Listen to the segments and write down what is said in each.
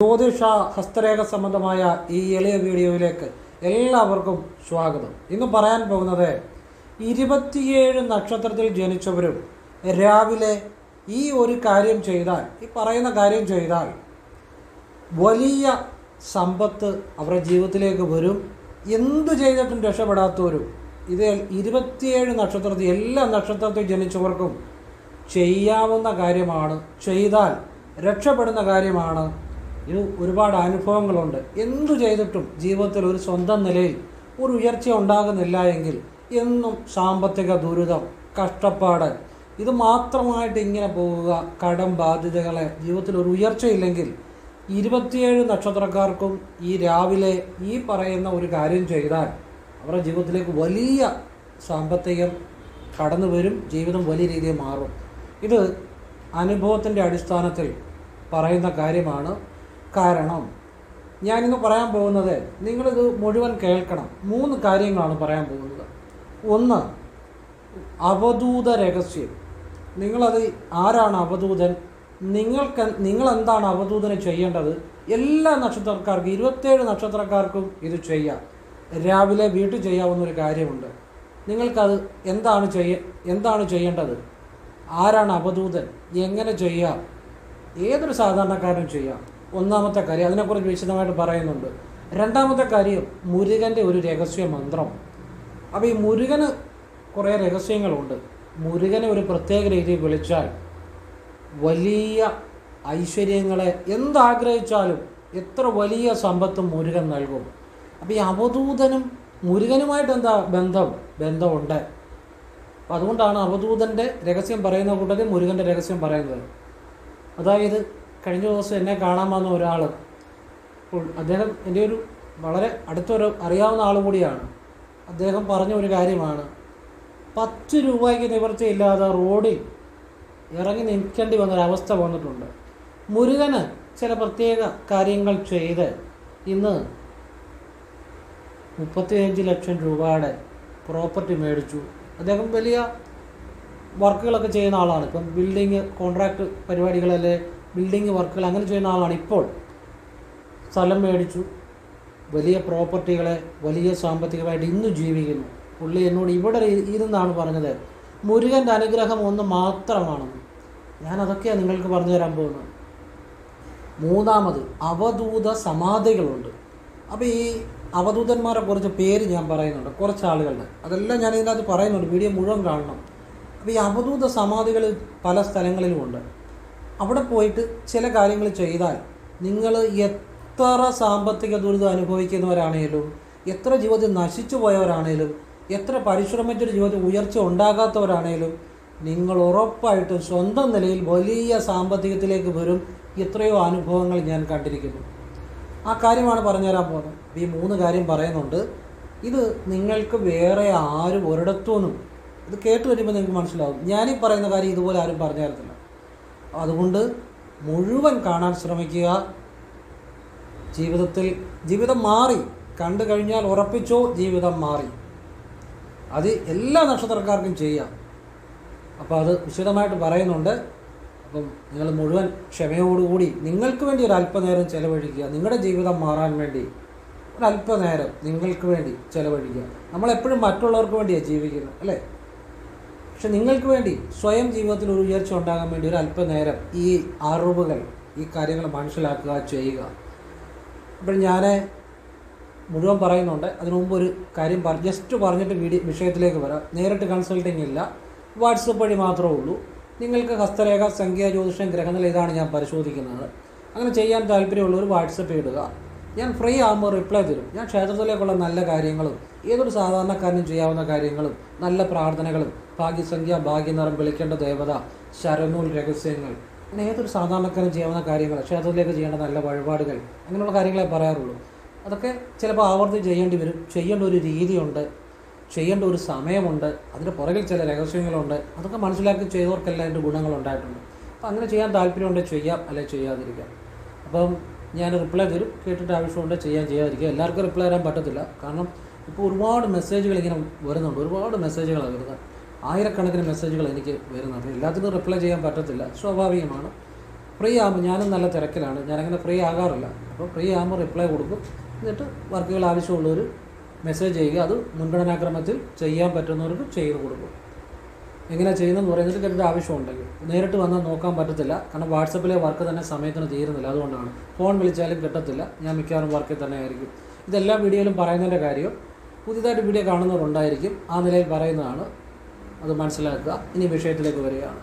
ജ്യോതിഷ ഹസ്തരേഖ സംബന്ധമായ ഈ എളിയ വീഡിയോയിലേക്ക് എല്ലാവർക്കും സ്വാഗതം. ഇന്ന് പറയാൻ പോകുന്നത് 27 നക്ഷത്രത്തിൽ ജനിച്ചവരും രാവിലെ ഈ ഒരു കാര്യം ചെയ്താൽ, ഈ പറയുന്ന കാര്യം ചെയ്താൽ വലിയ സമ്പത്ത് അവരുടെ ജീവിതത്തിലേക്ക് വരും. എന്തു ചെയ്തിട്ടും രക്ഷപ്പെടാത്തവരും ഇത് 27 നക്ഷത്രത്തിൽ, എല്ലാ നക്ഷത്രത്തിൽ ജനിച്ചവർക്കും ചെയ്യാവുന്ന കാര്യമാണ്, ചെയ്താൽ രക്ഷപ്പെടുന്ന കാര്യമാണ്. ഇത് ഒരുപാട് അനുഭവങ്ങളുണ്ട്. എന്തു ചെയ്തിട്ടും ജീവിതത്തിൽ ഒരു സ്വന്തം നിലയിൽ ഒരു ഉയർച്ച ഉണ്ടാകുന്നില്ല എങ്കിൽ എന്നും സാമ്പത്തിക ദുരിതം, കഷ്ടപ്പാട്, ഇത് മാത്രമായിട്ട് ഇങ്ങനെ പോവുക, കടം ബാധ്യതകളെ, ജീവിതത്തിൽ ഒരു ഉയർച്ചയില്ലെങ്കിൽ 27 നക്ഷത്രക്കാർക്കും ഈ രാവിലെ ഈ പറയുന്ന ഒരു കാര്യം ചെയ്താൽ അവരുടെ ജീവിതത്തിലേക്ക് വലിയ സാമ്പത്തികം കടന്നു വരും, ജീവിതം വലിയ രീതിയിൽ മാറും. ഇത് അനുഭവത്തിൻ്റെ അടിസ്ഥാനത്തിൽ പറയുന്ന കാര്യമാണ്. കാരണം ഞാനിന്ന് പറയാൻ പോകുന്നത്, നിങ്ങളിത് മുഴുവൻ കേൾക്കണം. 3 കാര്യങ്ങളാണ് പറയാൻ പോകുന്നത്. ഒന്ന്, അവധൂത രഹസ്യം. നിങ്ങളത് ആരാണ് അവധൂതൻ, നിങ്ങളെന്താണ് അവധൂതന് ചെയ്യേണ്ടത്? എല്ലാ നക്ഷത്രക്കാർക്കും, 27 നക്ഷത്രക്കാർക്കും ഇത് ചെയ്യാം. രാവിലെ വീട്ടിൽ ചെയ്യാവുന്നൊരു കാര്യമുണ്ട്. നിങ്ങൾക്കത് എന്താണ് ചെയ്യേണ്ടത്, ആരാണ് അവധൂതൻ, എങ്ങനെ ചെയ്യാം, ഏതൊരു സാധാരണക്കാരനും ചെയ്യാം. ഒന്നാമത്തെ കാര്യം, അതിനെക്കുറിച്ച് വിശദമായിട്ട് പറയുന്നുണ്ട്. രണ്ടാമത്തെ കാര്യം, മുരുകൻ്റെ ഒരു രഹസ്യ മന്ത്രം. അപ്പോൾ ഈ മുരുകന് കുറേ രഹസ്യങ്ങളുണ്ട്. മുരുകനെ ഒരു പ്രത്യേക രീതിയിൽ വിളിച്ചാൽ വലിയ ഐശ്വര്യങ്ങളെ, എന്താഗ്രഹിച്ചാലും എത്ര വലിയ സമ്പത്തും മുരുകൻ നൽകും. അപ്പോൾ ഈ അവധൂതനും മുരുകനുമായിട്ട് എന്താ ബന്ധമുണ്ട്. അപ്പം അതുകൊണ്ടാണ് അവധൂതൻ്റെ രഹസ്യം പറയുന്ന കൂട്ടത്തിൽ മുരുകൻ്റെ രഹസ്യം പറയുന്നത്. അതായത് കഴിഞ്ഞ ദിവസം എന്നെ കാണാൻ വന്ന ഒരാൾ, അദ്ദേഹം എൻ്റെ ഒരു വളരെ അടുത്തൊരു അറിയാവുന്ന ആൾ കൂടിയാണ്. അദ്ദേഹം പറഞ്ഞ ഒരു കാര്യമാണ്, 10 രൂപയ്ക്ക് നിവൃത്തിയില്ലാതെ റോഡിൽ ഇറങ്ങി നിൽക്കേണ്ടി വന്നൊരവസ്ഥ വന്നിട്ടുണ്ട്. മുരുകന് ചില പ്രത്യേക കാര്യങ്ങൾ ചെയ്ത് ഇന്ന് 35 ലക്ഷം രൂപയുടെ പ്രോപ്പർട്ടി മേടിച്ചു. അദ്ദേഹം വലിയ വർക്കുകളൊക്കെ ചെയ്യുന്ന ആളാണ്. ഇപ്പം ബിൽഡിങ് കോൺട്രാക്ട് പരിപാടികളല്ലേ, ബിൽഡിങ് വർക്കുകൾ അങ്ങനെ ചെയ്യുന്ന ആളാണ്. ഇപ്പോൾ സ്ഥലം മേടിച്ചു, വലിയ പ്രോപ്പർട്ടികളെ, വലിയ സാമ്പത്തികമായിട്ട് ഇന്നും ജീവിക്കുന്നു. പുള്ളി എന്നോട് ഇവിടെ ഇരുന്നാണ് പറഞ്ഞത്, മുരുകൻ്റെ അനുഗ്രഹം ഒന്ന് മാത്രമാണെന്ന്. ഞാനതൊക്കെയാണ് നിങ്ങൾക്ക് പറഞ്ഞു തരാൻ പോകുന്നത്. മൂന്നാമത്, അവധൂത സമാധികളുണ്ട്. അപ്പോൾ ഈ അവധൂതന്മാരെ കുറച്ച് പേര് ഞാൻ പറയുന്നുണ്ട്, കുറച്ച് ആളുകളുടെ, അതെല്ലാം ഞാൻ ഇതിനകത്ത് പറയുന്നുണ്ട്, വീഡിയോ മുഴുവൻ കാണണം. അപ്പോൾ ഈ അവധൂത സമാധികൾ പല സ്ഥലങ്ങളിലുമുണ്ട്. അവിടെ പോയിട്ട് ചില കാര്യങ്ങൾ ചെയ്താൽ നിങ്ങൾ എത്ര സാമ്പത്തിക ദുരിതം അനുഭവിക്കുന്നവരാണേലും, എത്ര ജീവിതത്തിൽ നശിച്ചു പോയവരാണേലും, എത്ര പരിശ്രമിച്ചൊരു ജീവിതത്തിൽ ഉയർച്ച ഉണ്ടാകാത്തവരാണേലും നിങ്ങൾ ഉറപ്പായിട്ടും സ്വന്തം നിലയിൽ വലിയ സാമ്പത്തികത്തിലേക്ക് വരും. എത്രയോ അനുഭവങ്ങൾ ഞാൻ കണ്ടിരിക്കുന്നു. ആ കാര്യമാണ് പറഞ്ഞുതരാൻ പോകുന്നത്. ഈ 3 കാര്യം പറയുന്നുണ്ട്. ഇത് നിങ്ങൾക്ക് വേറെ ആരും ഒരിടത്തുനിന്നും, ഇത് കേട്ട് വരുമ്പോൾ നിങ്ങൾക്ക് മനസ്സിലാവും, ഞാനീ പറയുന്ന കാര്യം ഇതുപോലെ ആരും പറഞ്ഞു തരത്തില്ല. അതുകൊണ്ട് മുഴുവൻ കാണാൻ ശ്രമിക്കുക. ജീവിതം മാറി കണ്ടു കഴിഞ്ഞാൽ ഉറപ്പിച്ചോ, ജീവിതം മാറി. അത് എല്ലാ നക്ഷത്രക്കാർക്കും ചെയ്യാം. അപ്പോൾ അത് വിശദമായിട്ട് പറയുന്നുണ്ട്. അപ്പം നിങ്ങൾ മുഴുവൻ ക്ഷമയോടുകൂടി നിങ്ങൾക്ക് വേണ്ടി ഒരു അല്പനേരം ചിലവഴിക്കുക. നിങ്ങളുടെ ജീവിതം മാറാൻ വേണ്ടി ഒരല്പനേരം നിങ്ങൾക്ക് വേണ്ടി ചിലവഴിക്കുക. നമ്മളെപ്പോഴും മറ്റുള്ളവർക്ക് വേണ്ടിയാണ് ജീവിക്കുന്നത്, അല്ലേ? പക്ഷെ നിങ്ങൾക്ക് വേണ്ടി സ്വയം ജീവിതത്തിൽ ഒരു ഉയർച്ച ഉണ്ടാകാൻ വേണ്ടി ഒരു അല്പനേരം ഈ അറിവുകൾ, ഈ കാര്യങ്ങൾ മനസ്സിലാക്കുക, ചെയ്യുക. അപ്പോൾ ഞാൻ മുഴുവൻ പറയുന്നുണ്ട്. അതിനു മുമ്പ് ഒരു കാര്യം ജസ്റ്റ് പറഞ്ഞിട്ട് വിഷയത്തിലേക്ക് വരാം. നേരിട്ട് കൺസൾട്ടിങ് ഇല്ല, വാട്സപ്പ് വഴി മാത്രമേ ഉള്ളൂ. നിങ്ങൾക്ക് ഹസ്തരേഖ, സംഖ്യ, ജ്യോതിഷം, ഗ്രഹനില, ഇതാണ് ഞാൻ പരിശോധിക്കുന്നത്. അങ്ങനെ ചെയ്യാൻ താല്പര്യമുള്ളവർ വാട്സപ്പ് ഇടുക. ഞാൻ ഫ്രീ ആകുമ്പോൾ റിപ്ലൈ തരും. ഞാൻ ക്ഷേത്രത്തിലേക്കുള്ള നല്ല കാര്യങ്ങളും ഏതൊരു സാധാരണക്കാരനും ചെയ്യാവുന്ന കാര്യങ്ങളും നല്ല പ്രാർത്ഥനകളും, ഭാഗ്യസംഖ്യ, ഭാഗ്യനിറം, വിളിക്കേണ്ട ദേവത, ശരനൂൽ രഹസ്യങ്ങൾ, അങ്ങനെ ഏതൊരു സാധാരണക്കാരനും ചെയ്യാവുന്ന കാര്യങ്ങൾ, ക്ഷേത്രത്തിലേക്ക് ചെയ്യേണ്ട നല്ല വഴിപാടുകൾ, അങ്ങനെയുള്ള കാര്യങ്ങളെ പറയാറുള്ളൂ. അതൊക്കെ ചിലപ്പോൾ ആവർത്തിച്ച് ചെയ്യേണ്ടി വരും. ചെയ്യേണ്ട ഒരു രീതിയുണ്ട്, ചെയ്യേണ്ട ഒരു സമയമുണ്ട്, അതിൻ്റെ പുറകിൽ ചില രഹസ്യങ്ങളുണ്ട്. അതൊക്കെ മനസ്സിലാക്കി ചെയ്തവർക്കെല്ലാം എൻ്റെ ഗുണങ്ങളുണ്ടായിട്ടുണ്ട്. അപ്പോൾ അങ്ങനെ ചെയ്യാൻ താല്പര്യമുണ്ടെങ്കിൽ ചെയ്യാം, അല്ലെങ്കിൽ ചെയ്യാതിരിക്കാം. അപ്പം ഞാൻ റിപ്ലൈ തരും. കേട്ടിട്ട് ആവശ്യമുണ്ട് ചെയ്യാതിരിക്കുക. എല്ലാവർക്കും റിപ്ലൈ തരാൻ പറ്റത്തില്ല. കാരണം ഇപ്പോൾ ഒരുപാട് മെസ്സേജുകൾ ഇങ്ങനെ വരുന്നുണ്ട്, ഒരുപാട് മെസ്സേജുകളാണ് വരുന്നത്. ആയിരക്കണക്കിന് മെസ്സേജുകൾ എനിക്ക് വരുന്നുണ്ട്. എല്ലാത്തിനും റിപ്ലൈ ചെയ്യാൻ പറ്റത്തില്ല, സ്വാഭാവികമാണ്. ഫ്രീ ആകുമ്പോൾ ഞാനും നല്ല തിരക്കിലാണ്, ഞാനങ്ങനെ ഫ്രീ ആകാറില്ല. അപ്പോൾ ഫ്രീ ആകുമ്പോൾ റിപ്ലൈ കൊടുക്കും. എന്നിട്ട് വർക്കുകൾ ആവശ്യമുള്ളവർ മെസ്സേജ് ചെയ്യുക, അത് മുൻഗണനാക്രമത്തിൽ ചെയ്യാൻ പറ്റുന്നവർക്ക് ചെയ്ത് കൊടുക്കും. എങ്ങനെ ചെയ്യുന്നതെന്ന് പറയുന്നത് കേട്ടിട്ട് ആവശ്യമുണ്ടെങ്കിൽ നേരിട്ട് വന്നാൽ നോക്കാൻ പറ്റത്തില്ല, കാരണം വാട്സപ്പിലെ വർക്ക് തന്നെ സമയത്തിന് തീരുന്നില്ല. അതുകൊണ്ടാണ് ഫോൺ വിളിച്ചാലും കിട്ടത്തില്ല, ഞാൻ മിക്കവാറും വർക്കിൽ തന്നെ ആയിരിക്കും. ഇതെല്ലാ വീഡിയോയിലും പറയുന്നതിൻ്റെ കാര്യം പുതിയതായിട്ട് വീഡിയോ കാണുന്നവരുണ്ടായിരിക്കും, ആ നിലയിൽ പറയുന്നതാണ്, അത് മനസ്സിലാക്കുക. ഇനി വിഷയത്തിലേക്ക് വരികയാണ്.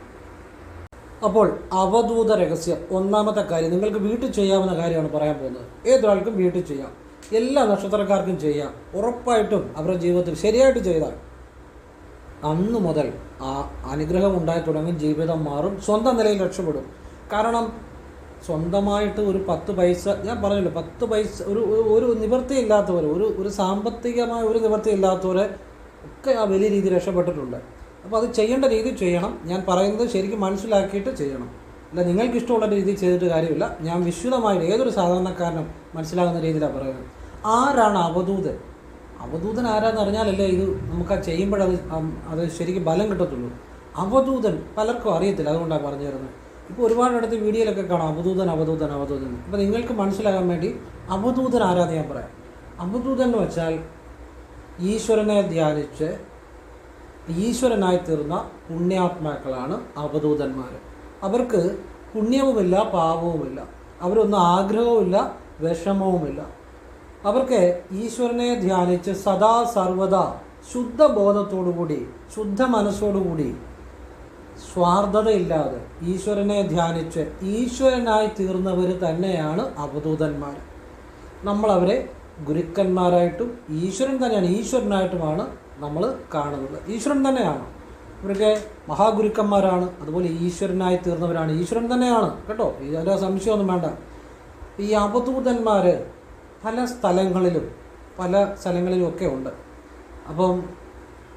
അപ്പോൾ അവധൂത രഹസ്യം, ഒന്നാമത്തെ കാര്യം നിങ്ങൾക്ക് വീട്ടിൽ ചെയ്യാവുന്ന കാര്യമാണ് പറയാൻ പോകുന്നത്. ഏതൊരാൾക്കും വീട്ടിൽ ചെയ്യാം, എല്ലാ നക്ഷത്രക്കാർക്കും ചെയ്യാം. ഉറപ്പായിട്ടും അവരുടെ ജീവിതത്തിൽ ശരിയായിട്ട് ചെയ്താൽ അന്നു മുതൽ ആ അനുഗ്രഹം ഉണ്ടായി തുടങ്ങും, ജീവിതം മാറും, സ്വന്തം നിലയിൽ രക്ഷപ്പെടും. കാരണം സ്വന്തമായിട്ട് ഒരു 10 പൈസ, ഞാൻ പറഞ്ഞല്ലോ 10 പൈസ ഒരു നിവൃത്തിയില്ലാത്തവർ, ഒരു സാമ്പത്തികമായ ഒരു നിവൃത്തിയില്ലാത്തവരെ ഒക്കെ ആ വലിയ രീതിയിൽ രക്ഷപ്പെട്ടിട്ടുണ്ട്. അപ്പോൾ അത് ചെയ്യേണ്ട രീതി ചെയ്യണം. ഞാൻ പറയുന്നത് ശരിക്കും മനസ്സിലാക്കിയിട്ട് ചെയ്യണം. അല്ല നിങ്ങൾക്ക് ഇഷ്ടമുള്ള രീതിയിൽ ചെയ്തിട്ട് കാര്യമില്ല. ഞാൻ വിശദമായിട്ട് ഏതൊരു സാധാരണക്കാരനും മനസ്സിലാകുന്ന രീതിയിലാണ് പറയുന്നത്. ആരാണ് അവധൂതൻ? അവധൂതൻ ആരാന്ന് അറിഞ്ഞാലല്ലേ ഇത് നമുക്ക് അത് ശരിക്കും ബലം കിട്ടത്തുള്ളൂ. അവധൂതൻ പലർക്കും അറിയത്തില്ല, അതുകൊണ്ടാണ് പറഞ്ഞു തരുന്നത്. ഇപ്പോൾ ഒരുപാടിടത്ത് വീഡിയോയിലൊക്കെ കാണാം അവധൂതൻ. അപ്പോൾ നിങ്ങൾക്ക് മനസ്സിലാകാൻ വേണ്ടി അവധൂതൻ ആരാന്ന് ഞാൻ പറയാം. അവധൂതൻ എന്ന് വെച്ചാൽ ഈശ്വരനെ ധ്യാനിച്ച് ഈശ്വരനായി തീർന്ന പുണ്യാത്മാക്കളാണ് അവധൂതന്മാർ. അവർക്ക് പുണ്യവുമില്ല പാപവുമില്ല, അവരൊന്നും ആഗ്രഹവുമില്ല വിഷമവുമില്ല. അവർക്ക് ഈശ്വരനെ ധ്യാനിച്ച് സദാ സർവദാ ശുദ്ധബോധത്തോടുകൂടി ശുദ്ധ മനസ്സോടുകൂടി സ്വാർത്ഥതയില്ലാതെ ഈശ്വരനെ ധ്യാനിച്ച് ഈശ്വരനായി തീർന്നവർ തന്നെയാണ് അവധൂതന്മാർ. നമ്മളവരെ ഗുരുക്കന്മാരായിട്ടും ഈശ്വരൻ തന്നെയാണ്, ഈശ്വരനായിട്ടുമാണ് നമ്മൾ കാണുന്നത്. ഈശ്വരൻ തന്നെയാണ് ഇവരൊക്കെ മഹാഗുരുക്കന്മാരാണ്, അതുപോലെ ഈശ്വരനായി തീർന്നവരാണ്, ഈശ്വരൻ തന്നെയാണ് കേട്ടോ, ഇതിൻ്റെ സംശയമൊന്നും വേണ്ട. ഈ അവധൂതന്മാർ പല സ്ഥലങ്ങളിലും ഒക്കെ ഉണ്ട്. അപ്പം